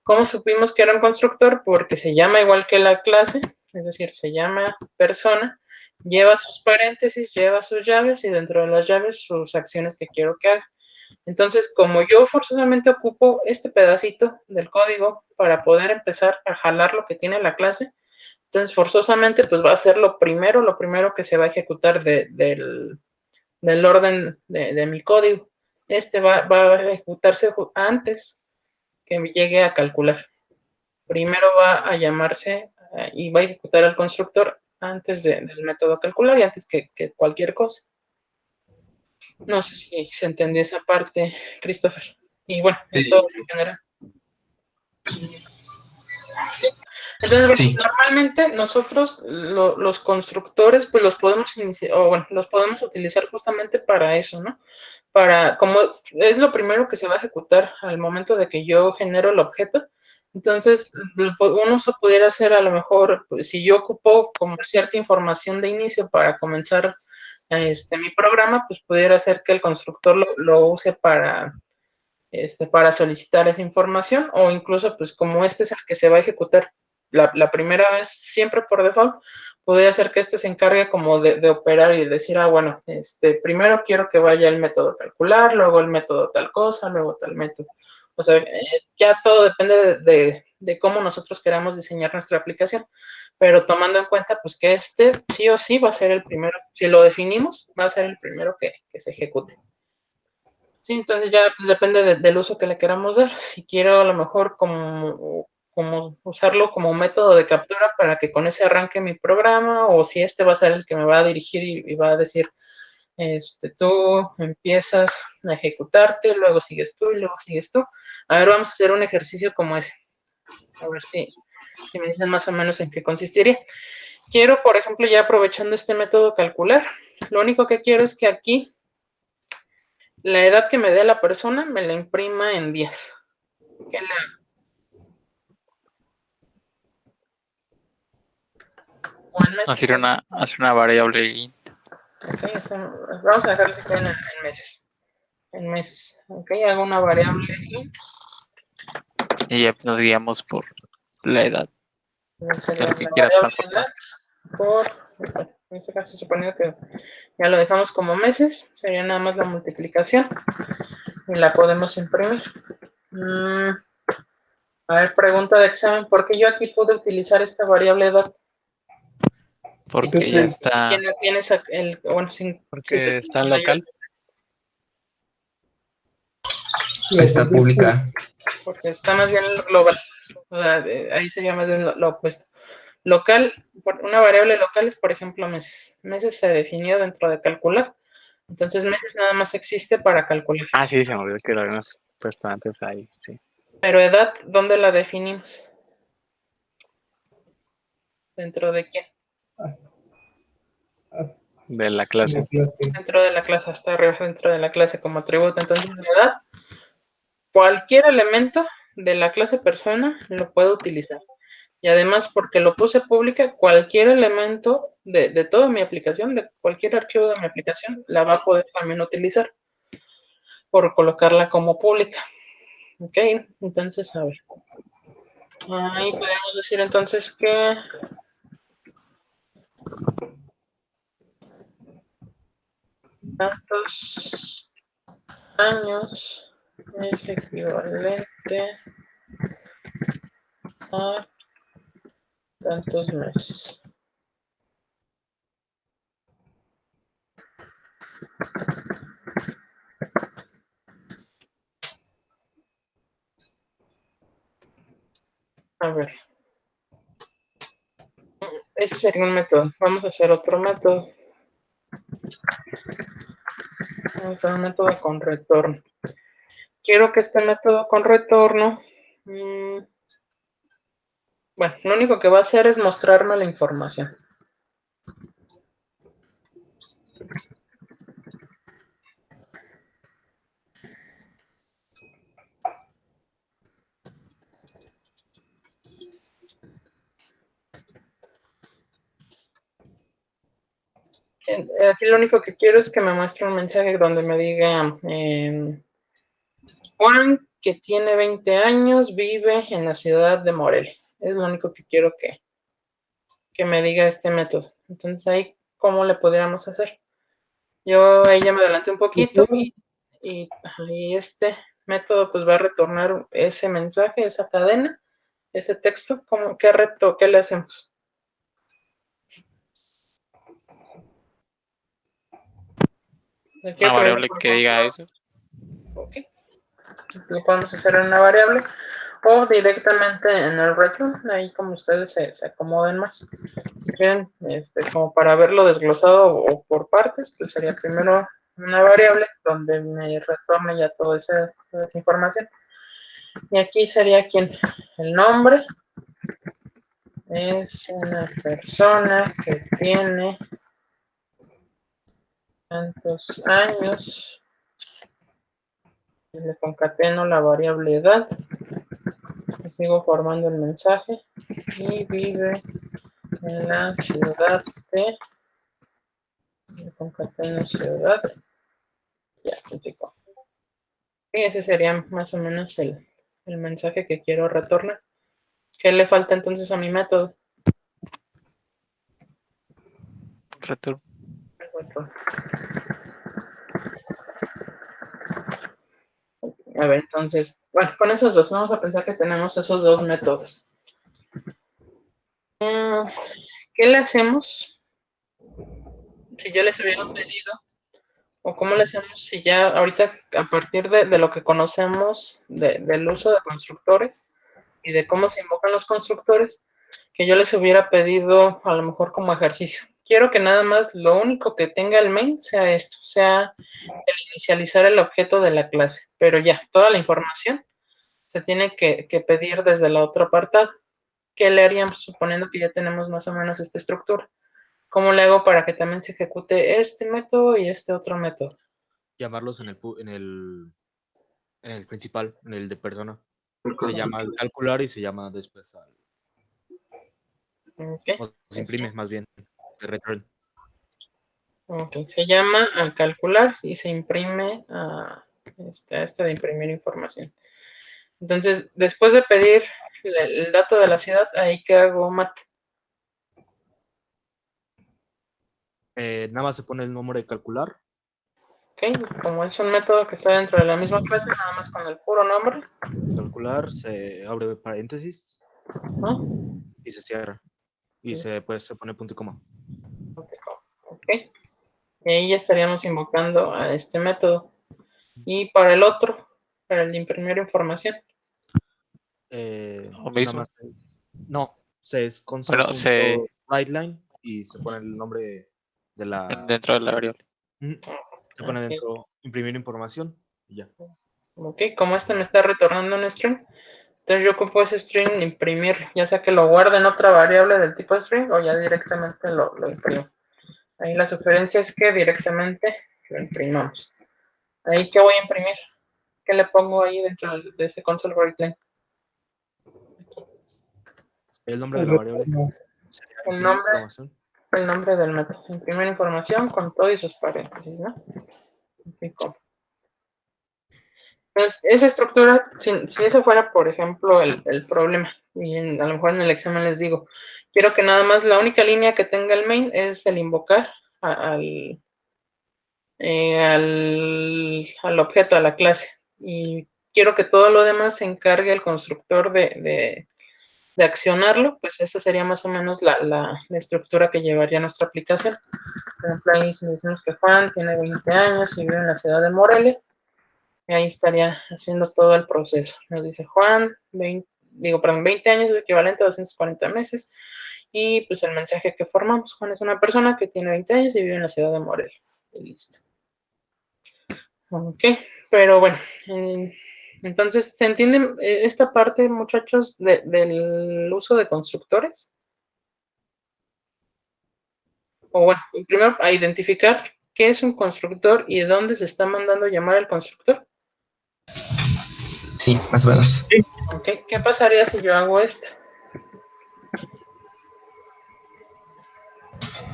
¿Cómo supimos que era un constructor? Porque se llama igual que la clase, es decir, se llama persona, lleva sus paréntesis, lleva sus llaves y dentro de las llaves sus acciones que quiero que haga. Entonces, como yo forzosamente ocupo este pedacito del código para poder empezar a jalar lo que tiene la clase, entonces forzosamente pues va a ser lo primero que se va a ejecutar del orden de mi código. Va a ejecutarse antes que me llegue a calcular. Primero va a llamarse y va a ejecutar el constructor antes del método calcular y antes que cualquier cosa. No sé si se entendió esa parte, Christopher. Y bueno, en todo en general. Entonces, Sí. normalmente nosotros los constructores, pues los podemos iniciar, o bueno, los podemos utilizar justamente para eso, ¿no? Como es lo primero que se va a ejecutar al momento de que yo genero el objeto. Entonces, uno se pudiera hacer a lo mejor, pues, si yo ocupo como cierta información de inicio para comenzar mi programa, pues pudiera ser que el constructor lo use para solicitar esa información, o incluso pues como este es el que se va a ejecutar la primera vez, siempre por default, podría ser que este se encargue como de operar y decir, bueno, primero quiero que vaya el método calcular, luego el método tal cosa, luego tal método. O sea, ya todo depende de cómo nosotros queramos diseñar nuestra aplicación, pero tomando en cuenta pues que sí o sí va a ser el primero, si lo definimos, va a ser el primero que se ejecute. Sí, entonces ya pues, depende del uso que le queramos dar. Si quiero a lo mejor como usarlo como método de captura para que con ese arranque mi programa, o si va a ser el que me va a dirigir y va a decir, tú empiezas a ejecutarte, luego sigues tú y luego sigues tú. A ver, vamos a hacer un ejercicio como ese. A ver si me dicen más o menos en qué consistiría. Quiero, por ejemplo, ya aprovechando este método calcular, lo único que quiero es que aquí la edad que me dé la persona me la imprima en días. ¿Qué le hago? O en meses. Hacer una variable int. Okay, vamos a dejarlo que queden en meses. En meses. Ok, hago una variable int. Y ya nos guiamos por la edad. Sería lo que la quiera variable transportar. edad en este caso suponiendo que ya lo dejamos como meses, sería nada más la multiplicación y la podemos imprimir. A ver, pregunta de examen, ¿por qué yo aquí puedo utilizar esta variable edad? Porque ya está. ¿Quién tienes porque está en local. Está pública. Porque está más bien global. O sea, ahí sería más bien lo opuesto. Local, una variable local es, por ejemplo, meses. Meses se definió dentro de calcular. Entonces, meses nada más existe para calcular. Ah, sí, se me olvidó que lo habíamos puesto antes ahí, sí. Pero edad, ¿dónde la definimos? ¿Dentro de quién? De la clase. Dentro de la clase, hasta arriba, dentro de la clase como atributo. Entonces, edad, cualquier elemento de la clase persona lo puedo utilizar. Y además, porque lo puse pública, cualquier elemento de toda mi aplicación, de cualquier archivo de mi aplicación, la va a poder también utilizar por colocarla como pública. Ok, entonces, a ver. Ahí podemos decir entonces que tantos años es equivalente a tantos meses. A ver. Ese sería un método. Vamos a hacer otro método. Vamos a hacer un método con retorno. Quiero que este método con retorno, bueno, lo único que va a hacer es mostrarme la información. Aquí lo único que quiero es que me muestre un mensaje donde me diga Juan, que tiene 20 años, vive en la ciudad de Morelia. Es lo único que quiero que me diga este método. Entonces ahí, ¿cómo le pudiéramos hacer? Yo ahí ya me adelanté un poquito y este método pues va a retornar ese mensaje, esa cadena, ese texto. ¿Qué le hacemos? Una variable que diga eso. Ok. Lo podemos hacer en una variable o directamente en el return, ahí como ustedes se acomoden más. Si quieren, como para verlo desglosado o por partes, pues sería primero una variable donde me retorne ya toda esa información. Y aquí sería el nombre es una persona que tiene tantos años. Y le concateno la variable edad. Y sigo formando el mensaje. Y vive en la ciudad de. Le concateno ciudad. Ya, puntico. Y ese sería más o menos el mensaje que quiero retornar. ¿Qué le falta entonces a mi método? Return. A ver, entonces, bueno, con esos dos, vamos a pensar que tenemos esos dos métodos. ¿Qué le hacemos si yo les hubiera pedido? ¿O cómo le hacemos si ya ahorita, a partir de lo que conocemos del uso de constructores y de cómo se invocan los constructores, que yo les hubiera pedido a lo mejor como ejercicio? Quiero que nada más lo único que tenga el main sea esto, sea el inicializar el objeto de la clase, pero ya, toda la información se tiene que pedir desde la otra apartado. ¿Qué le haríamos suponiendo que ya tenemos más o menos esta estructura? ¿Cómo le hago para que también se ejecute este método y este otro método? Llamarlos en el principal, en el de persona. Se llama al calcular y se llama después al... Okay. O se imprime más bien, de return. Ok, se llama al calcular y se imprime a este de imprimir información. Entonces, después de pedir el dato de la ciudad, ahí que hago mat. Nada más se pone el número de calcular. Ok, como es un método que está dentro de la misma clase, nada más con el puro nombre. Calcular, se abre paréntesis y se cierra. Y se pone punto y coma. Ok, y ahí ya estaríamos invocando a este método. Y para el otro, para el de imprimir información. Nada más, no, se es console.writeline y se pone el nombre de la... Dentro de la variable. Se pone dentro, imprimir información y ya. Ok, como me está retornando un string, entonces yo ocupo ese string imprimir, ya sea que lo guarde en otra variable del tipo string o ya directamente lo imprimo. Ahí la sugerencia es que directamente lo imprimamos. Ahí, ¿qué voy a imprimir? ¿Qué le pongo ahí dentro de ese console writeline? El nombre de la variable. El nombre del método. Imprimir información con todo y sus paréntesis, ¿no? Entonces, esa estructura, si ese fuera, por ejemplo, el problema, y a lo mejor en el examen les digo, quiero que nada más la única línea que tenga el main es el invocar al objeto, a la clase. Y quiero que todo lo demás se encargue el constructor de accionarlo, pues esta sería más o menos la estructura que llevaría nuestra aplicación. Por ejemplo, ahí si decimos que Juan tiene 20 años y vive en la ciudad de Morelia, y ahí estaría haciendo todo el proceso. Nos dice Juan, 20 años es equivalente a 240 meses, y pues el mensaje que formamos: Juan es una persona que tiene 20 años y vive en la ciudad de Morelia. Y listo. Ok, pero bueno, entonces, ¿se entiende esta parte, muchachos, del uso de constructores? O bueno, primero a identificar qué es un constructor y de dónde se está mandando llamar al constructor. Sí, más o menos. Ok, ¿qué pasaría si yo hago esto?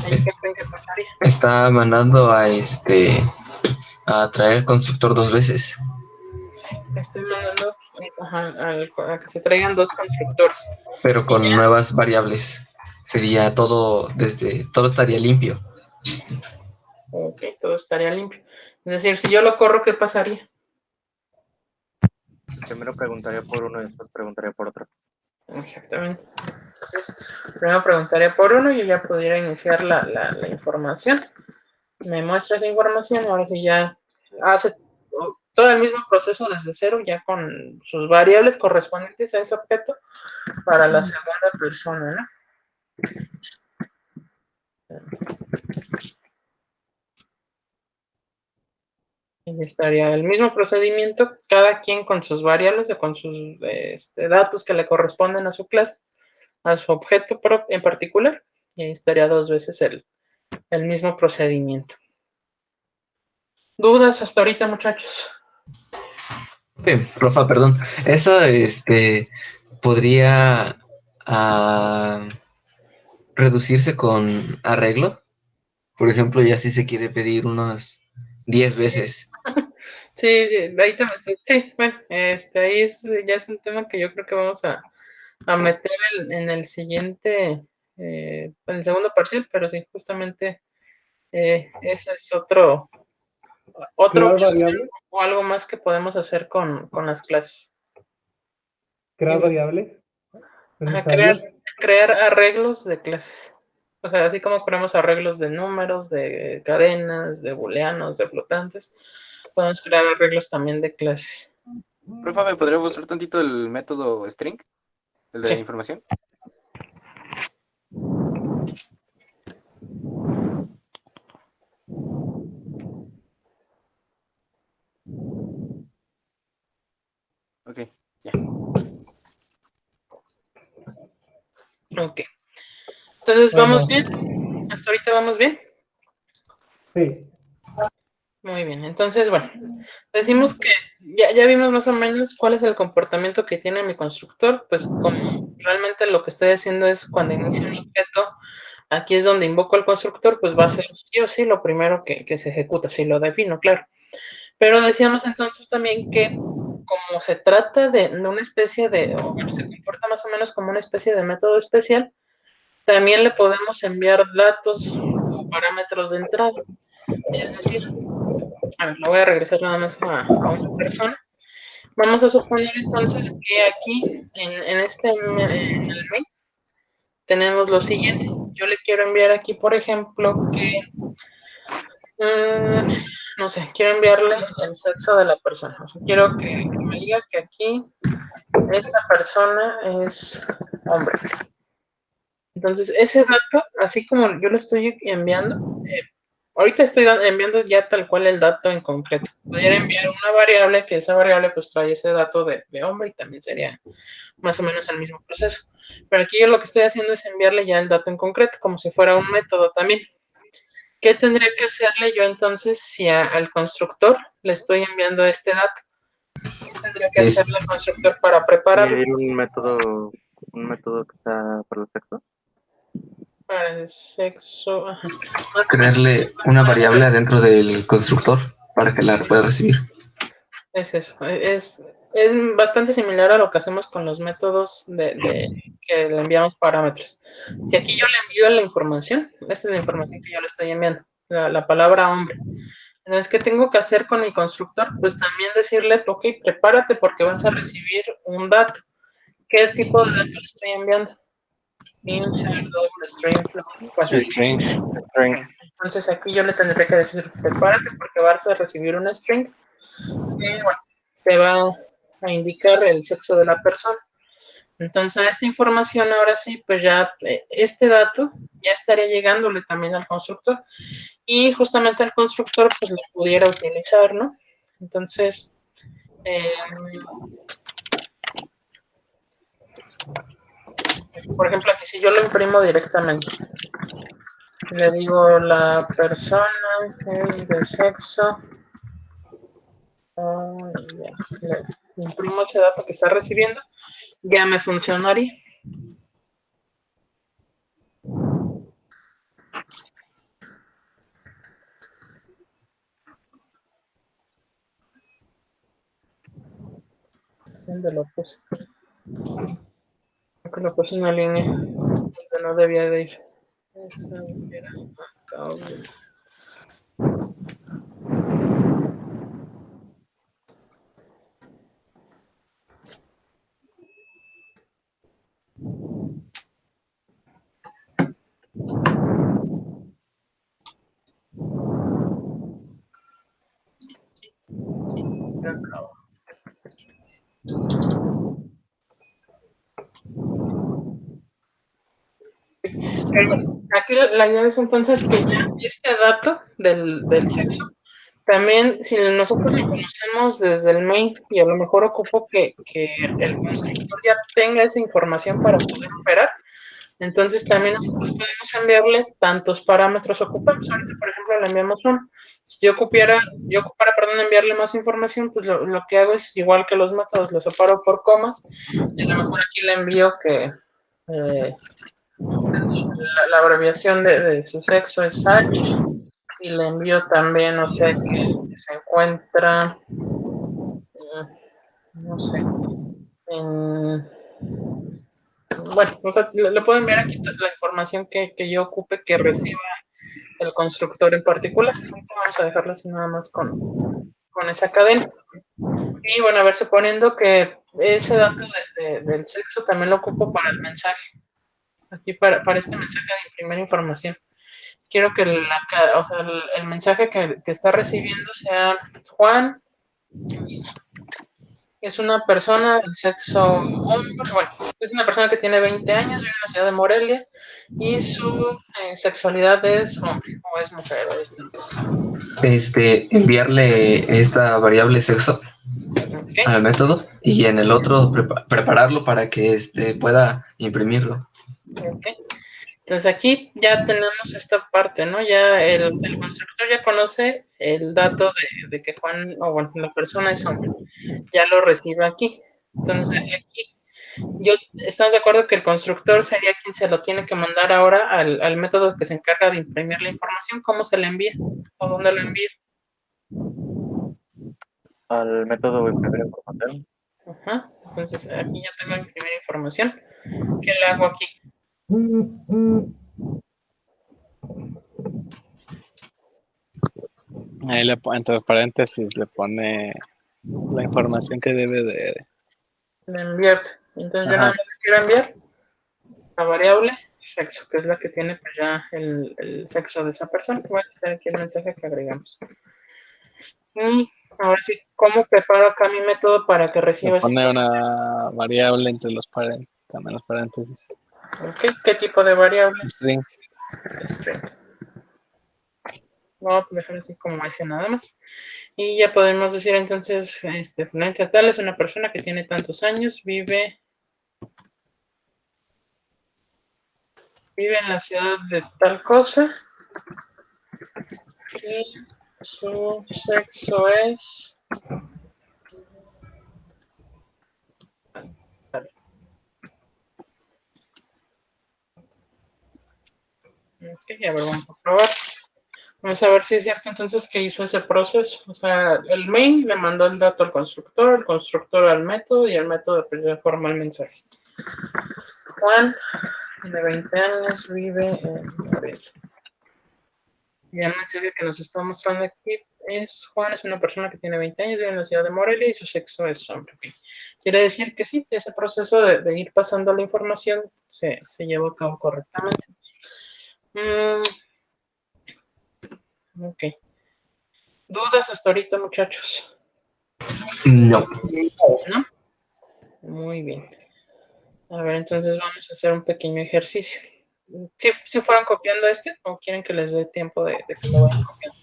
¿Qué creen que pasaría? Está mandando a traer el constructor 2 veces. Estoy mandando a que se traigan 2 constructores. Pero con nuevas variables. Sería todo todo estaría limpio. Ok, todo estaría limpio. Es decir, si yo lo corro, ¿qué pasaría? Primero preguntaría por uno y después preguntaría por otro. Exactamente. Entonces, primero preguntaría por uno y yo ya pudiera iniciar la información. Me muestra esa información, ahora sí ya hace todo el mismo proceso desde cero, ya con sus variables correspondientes a ese objeto para la segunda persona, ¿no? Y estaría el mismo procedimiento, cada quien con sus variables o con sus datos que le corresponden a su clase, a su objeto en particular, y ahí estaría 2 veces el mismo procedimiento. ¿Dudas hasta ahorita, muchachos? Rafa, perdón. Eso podría reducirse con arreglo. Por ejemplo, ya si se quiere pedir unas 10 veces. Sí, ahí te sí, bueno, ahí ya es un tema que yo creo que vamos a meter en el siguiente, en el segundo parcial, pero sí, justamente eso es otro ¿Crear variables? o algo más que podemos hacer con las clases. ¿Crear variables Crear, necesarias? crear arreglos de clases. O sea, así como creamos arreglos de números, de cadenas, de booleanos, de flotantes, podemos crear arreglos también de clases. Profe, ¿me podría mostrar tantito el método string? El de información. Ok, ya. Ok. Entonces, Bueno. ¿vamos bien? ¿Hasta ahorita vamos bien? Sí. Muy bien, entonces, bueno, decimos que ya vimos más o menos cuál es el comportamiento que tiene mi constructor, pues como realmente lo que estoy haciendo es cuando inicio un objeto, aquí es donde invoco al constructor, pues va a ser sí o sí lo primero que se ejecuta, si lo defino, claro. Pero decíamos entonces también que como se trata de una especie o bueno, se comporta más o menos como una especie de método especial, también le podemos enviar datos o parámetros de entrada. Es decir, a ver, lo voy a regresar nada más a una persona. Vamos a suponer entonces que aquí, en el mail, tenemos lo siguiente. Yo le quiero enviar aquí, por ejemplo, que, no sé, quiero enviarle el sexo de la persona. O sea, quiero que me diga que aquí esta persona es hombre. Entonces, ese dato, así como yo lo estoy enviando, ahorita estoy enviando ya tal cual el dato en concreto. Podría enviar una variable, que esa variable pues trae ese dato de hombre y también sería más o menos el mismo proceso. Pero aquí yo lo que estoy haciendo es enviarle ya el dato en concreto, como si fuera un método también. ¿Qué tendría que hacerle yo entonces si al constructor le estoy enviando este dato? ¿Qué tendría que hacerle al constructor para prepararlo? ¿Añadir un método que sea para el sexo? Para el sexo, ajá. Crearle una variable adentro del constructor para que la pueda recibir. Es eso, es bastante similar a lo que hacemos con los métodos que le enviamos parámetros. Si aquí yo le envío la información, esta es la información que yo le estoy enviando, la palabra hombre. Entonces, ¿qué tengo que hacer con mi constructor? Pues también decirle, ok, prepárate porque vas a recibir un dato. ¿qué tipo de dato le estoy enviando? Insert double string float. Pues, String. entonces aquí yo le tendré que decir prepárate porque vas a recibir un string que te va a indicar el sexo de la persona. Entonces a esta información ahora sí, pues ya este dato ya estaría llegándole también al constructor y justamente al constructor pues lo pudiera utilizar, ¿no? Entonces, por ejemplo, aquí si yo lo imprimo directamente, le digo la persona es de sexo, le imprimo ese dato que está recibiendo, ya me funcionaría. ¿Dónde lo puse? Creo que lo puse en una línea donde no debía de ir. Eso era acá. Aquí la idea es entonces que ya este dato del sexo, también si nosotros lo conocemos desde el main y a lo mejor ocupo que el constructor ya tenga esa información para poder operar, entonces también nosotros podemos enviarle tantos parámetros ocupamos. Ahorita, por ejemplo, le enviamos uno. Si yo ocupara, enviarle más información, pues lo que hago es igual que los métodos, lo separo por comas y a lo mejor aquí le envío que la abreviación de su sexo es H y le envío también, o sea, que se encuentra, no sé, bueno, o sea, le puedo enviar aquí la información que yo ocupe que reciba el constructor en particular. Vamos a dejarlo así nada más con esa cadena. Y bueno, a ver, suponiendo que ese dato del sexo también lo ocupo para el mensaje. Aquí para este mensaje de imprimir información. Quiero que el mensaje que está recibiendo sea Juan, es una persona del sexo hombre, bueno, es una persona que tiene 20 años, vive en la ciudad de Morelia y su sexualidad es hombre o es mujer o es enviarle esta variable sexo al método y en el otro prepararlo para que pueda imprimirlo. Okay. Entonces aquí ya tenemos esta parte, ¿no? Ya el constructor ya conoce el dato de que Juan, o bueno, la persona es hombre. Ya lo recibe aquí. Entonces aquí, estamos de acuerdo que el constructor sería quien se lo tiene que mandar ahora al método que se encarga de imprimir la información. ¿Cómo se le envía? ¿O dónde lo envía? Al método imprimir información. Ajá. Entonces aquí ya tengo imprimir información. ¿Qué le hago aquí? Ahí entre paréntesis le pone la información que debe de enviarse. Entonces yo nada más quiero enviar la variable sexo, que es la que tiene pues ya el sexo de esa persona. Voy a hacer aquí el mensaje que agregamos. Y ahora sí, ¿cómo preparo acá mi método para que reciba esa información? Pone una variable entre los paréntesis. Okay. ¿Qué tipo de variable? String. Vamos a dejar así como ese nada más. Y ya podemos decir entonces, fulanita tal es una persona que tiene tantos años, vive en la ciudad de tal cosa y su sexo es okay, a ver, vamos a probar. Vamos a ver si es cierto entonces que hizo ese proceso. O sea, el main le mandó el dato al constructor, el constructor al método y el método pues, ya forma el mensaje. Juan, de 20 años, vive en Morelia. Y el mensaje que nos está mostrando aquí Juan es una persona que tiene 20 años, vive en la ciudad de Morelia y su sexo es hombre. Okay. Quiere decir que sí, ese proceso de ir pasando la información se llevó a cabo correctamente. Ok. ¿Dudas hasta ahorita, muchachos? No. ¿No? Muy bien. A ver, entonces vamos a hacer un pequeño ejercicio. ¿Si fueran copiando o quieren que les dé tiempo de que lo vayan copiando?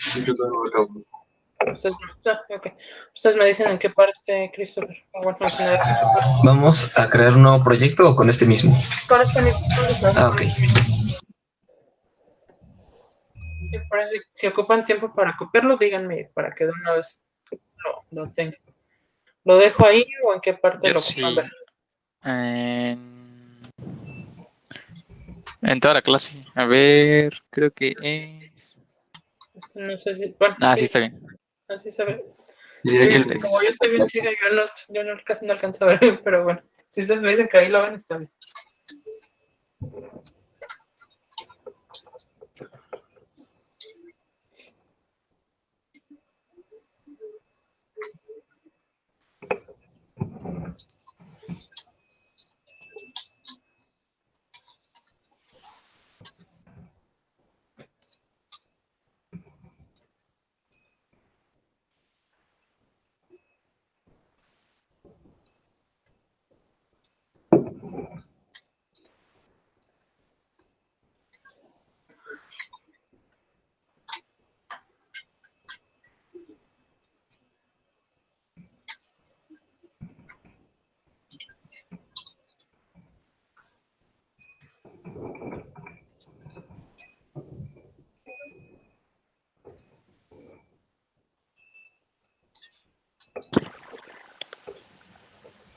Ustedes me dicen en qué parte, Christopher. ¿Vamos a crear un nuevo proyecto o con este mismo? Con este mismo. Ok. Sí, parece, si ocupan tiempo para copiarlo, díganme para que de una vez lo tenga. ¿Lo dejo ahí o en qué parte lo ocupan ver? En toda la clase. A ver, creo que es... No sé si... Bueno, sí está bien. Así se ve. Diré que Como yo estoy bien ciega, yo casi no alcanzo a ver, pero bueno. Si ustedes me dicen que ahí lo ven, está bien.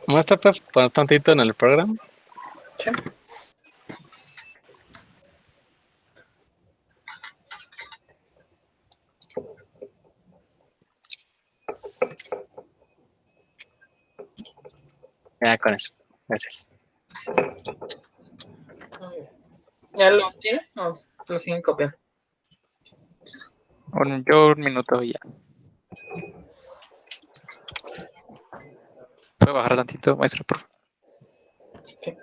Muestra, pues, poner tantito en el programa. Sí. Ya con eso. Gracias. ¿Ya lo tienen o lo siguen copiando? Yo un minuto ya. ¿Puedo bajar tantito, maestro, por favor? Sí.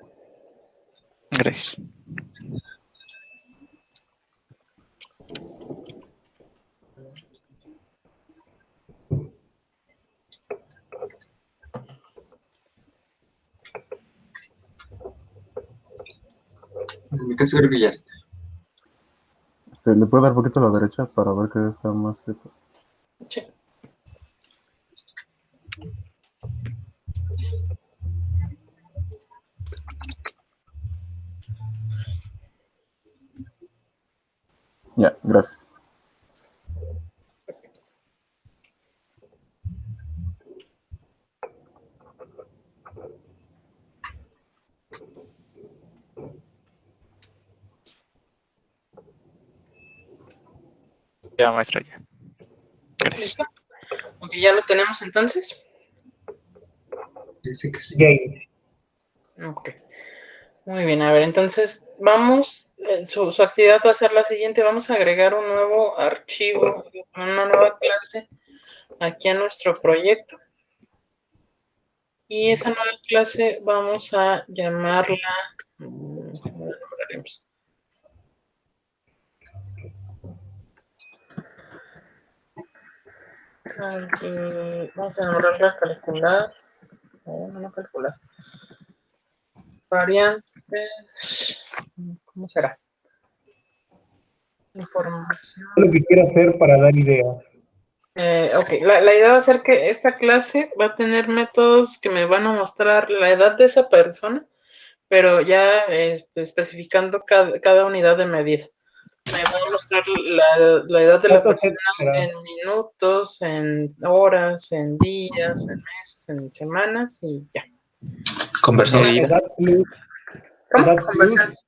Gracias. En mi caso creo que ya está. ¿Le puedo dar un poquito a la derecha para ver que está más quieto? Sí. Ya, gracias. Ya, maestro, ya. Gracias. ¿Listo? Ok, ya lo tenemos entonces. Dice que sí. Ok. Muy bien, a ver, entonces vamos, su actividad va a ser la siguiente, vamos a agregar un nuevo archivo, una nueva clase aquí a nuestro proyecto. Y esa nueva clase vamos a llamarla, ¿cómo la nombraremos? Vamos a nombrarla calcular, no calcular. Variantes, ¿cómo será? Información. Lo que quiero hacer para dar ideas. Ok, la idea va a ser que esta clase va a tener métodos que me van a mostrar la edad de esa persona, pero ya especificando cada unidad de medida. Me va a mostrar la edad de la persona en minutos, en horas, en días, en meses, en semanas y ya. Conversor. Edad plus. ¿Cómo? Edad plus.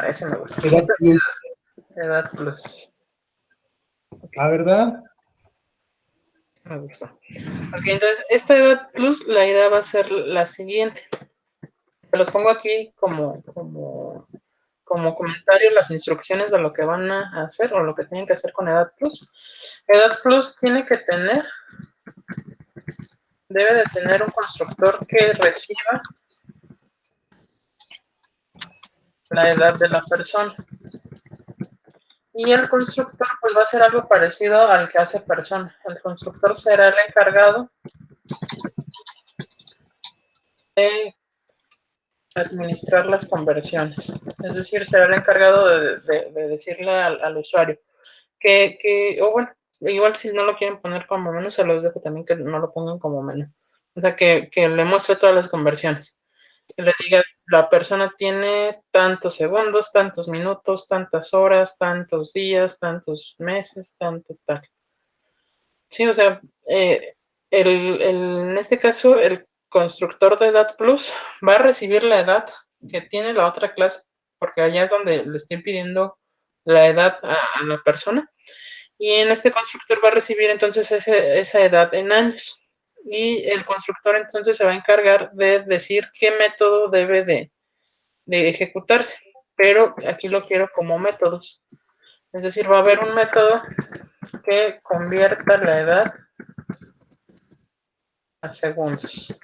Ese me gusta. Edad plus. Edad plus. ¿Ah, verdad? Me gusta. Ok, entonces esta edad plus, la idea va a ser la siguiente. Los pongo aquí como como comentario las instrucciones de lo que van a hacer o lo que tienen que hacer con Edad Plus. Edad Plus debe de tener un constructor que reciba la edad de la persona. Y el constructor pues va a ser algo parecido al que hace persona. El constructor será el encargado de administrar las conversiones. Es decir, será el encargado de decirle al usuario o bueno, igual si no lo quieren poner como menú, se los dejo también que no lo pongan como menú. O sea, que le muestre todas las conversiones. Que le diga, la persona tiene tantos segundos, tantos minutos, tantas horas, tantos días, tantos meses, tanto tal. Sí, o sea, en este caso, el constructor de Edad Plus va a recibir la edad que tiene la otra clase, porque allá es donde le estoy pidiendo la edad a la persona. Y en este constructor va a recibir entonces esa edad en años. Y el constructor entonces se va a encargar de decir qué método debe de ejecutarse. Pero aquí lo quiero como métodos. Es decir, va a haber un método que convierta la edad a segundos.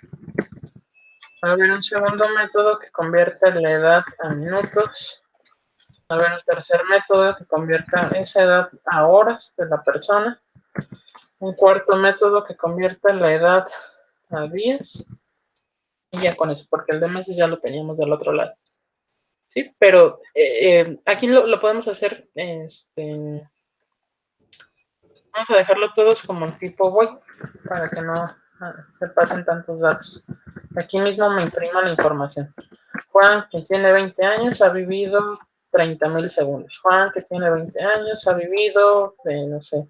Va a haber un segundo método que convierta la edad a minutos. Va a haber un tercer método que convierta esa edad a horas de la persona. Un cuarto método que convierta la edad a días. Y ya con eso, porque el de meses ya lo teníamos del otro lado. Sí, pero aquí lo podemos hacer, vamos a dejarlo todos como en tipo void, para que no se pasen tantos datos. Aquí mismo me imprimo la información. Juan, que tiene 20 años, ha vivido 30,000 segundos. Juan, que tiene 20 años, ha vivido, no sé,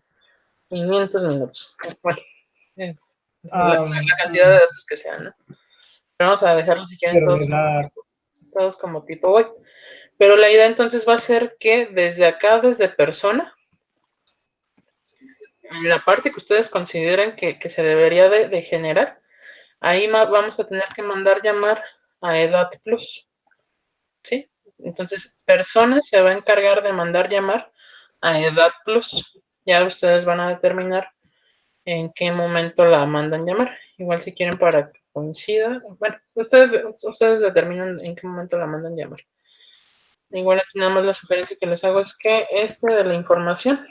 500 minutos. Bueno, la cantidad de datos que sean, ¿no? Pero vamos a dejarlo si quieren todos como tipo void. Pero la idea entonces va a ser que desde acá, desde persona, en la parte que ustedes consideren que se debería de generar, ahí vamos a tener que mandar llamar a Edad Plus. ¿Sí? Entonces, persona se va a encargar de mandar llamar a Edad Plus. Ya ustedes van a determinar en qué momento la mandan llamar. Igual si quieren para que coincida. Bueno, ustedes determinan en qué momento la mandan llamar. Igual aquí nada más la sugerencia que les hago es que de la información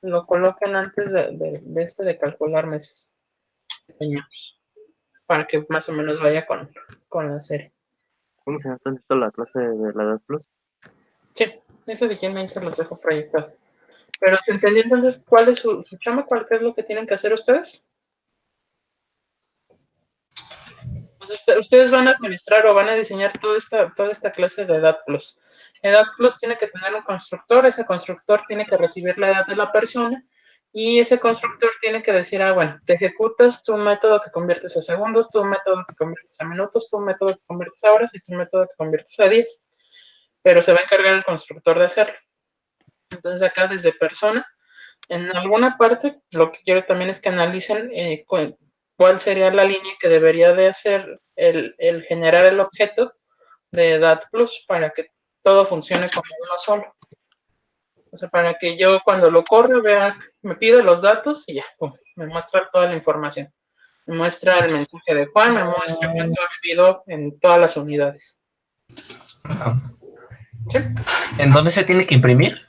lo coloquen antes de calcular meses. Para que más o menos vaya con la serie. ¿Cómo se llama tantito la clase de la Edad Plus? Sí, eso si quieren ahí se los dejo proyectado. Pero ¿se entendió entonces cuál es su chamba? ¿Qué es lo que tienen que hacer ustedes? Pues ustedes van a administrar o van a diseñar toda esta clase de Edad Plus. Edad Plus tiene que tener un constructor, ese constructor tiene que recibir la edad de la persona y ese constructor tiene que decir, bueno, te ejecutas tu método que conviertes a segundos, tu método que conviertes a minutos, tu método que conviertes a horas y tu método que conviertes a días. Pero se va a encargar el constructor de hacerlo. Entonces acá desde persona, en alguna parte, lo que quiero también es que analicen cuál sería la línea que debería de hacer el generar el objeto de Edad Plus para que todo funcione como uno solo. O sea, para que yo cuando lo corro vea, me pide los datos y ya, me muestra toda la información. Me muestra el mensaje de Juan, me muestra cuánto ha vivido en todas las unidades. ¿Sí? ¿En dónde se tiene que imprimir?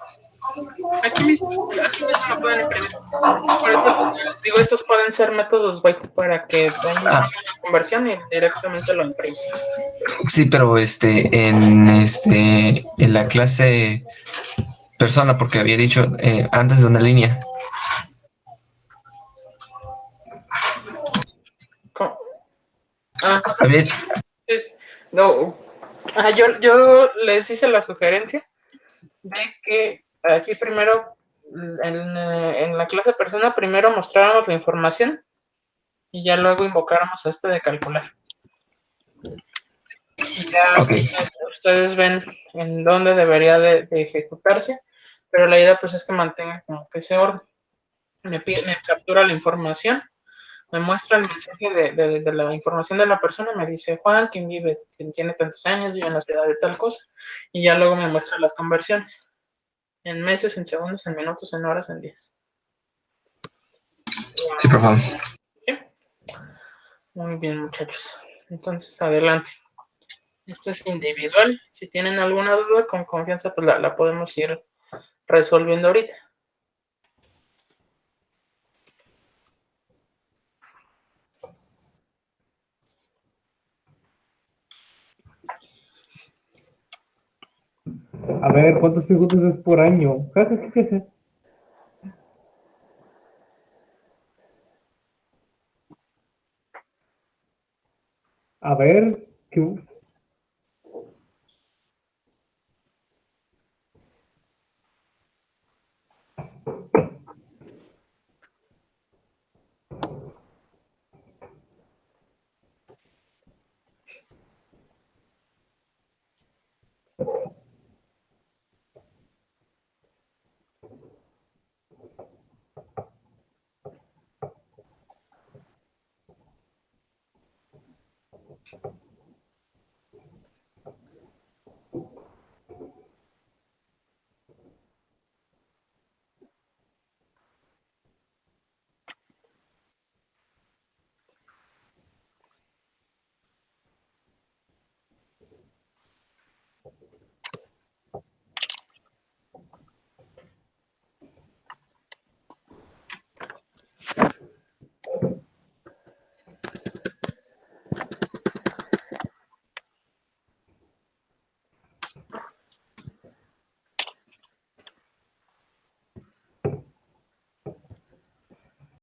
Aquí mismo lo pueden imprimir. Por eso les digo, estos pueden ser métodos white para que tengan una conversión y directamente lo imprimen. Sí, pero en la clase persona, porque había dicho antes de una línea. ¿Cómo? Yo les hice la sugerencia de que aquí primero, en la clase persona, primero mostráramos la información y ya luego invocáramos a de calcular. Y ya ustedes ven en dónde debería de ejecutarse, pero la idea pues es que mantenga como que ese orden. Me captura la información, me muestra el mensaje de la información de la persona, me dice Juan, quien tiene tantos años, vive en la ciudad de tal cosa, y ya luego me muestra las conversiones, en meses, en segundos, en minutos, en horas, en días. Sí, por favor. ¿Sí? Muy bien, muchachos. Entonces, adelante. Esto es individual. Si tienen alguna duda, con confianza, pues la podemos ir resolviendo ahorita. A ver, ¿cuántos segundos es por año? A ver, ¿qué?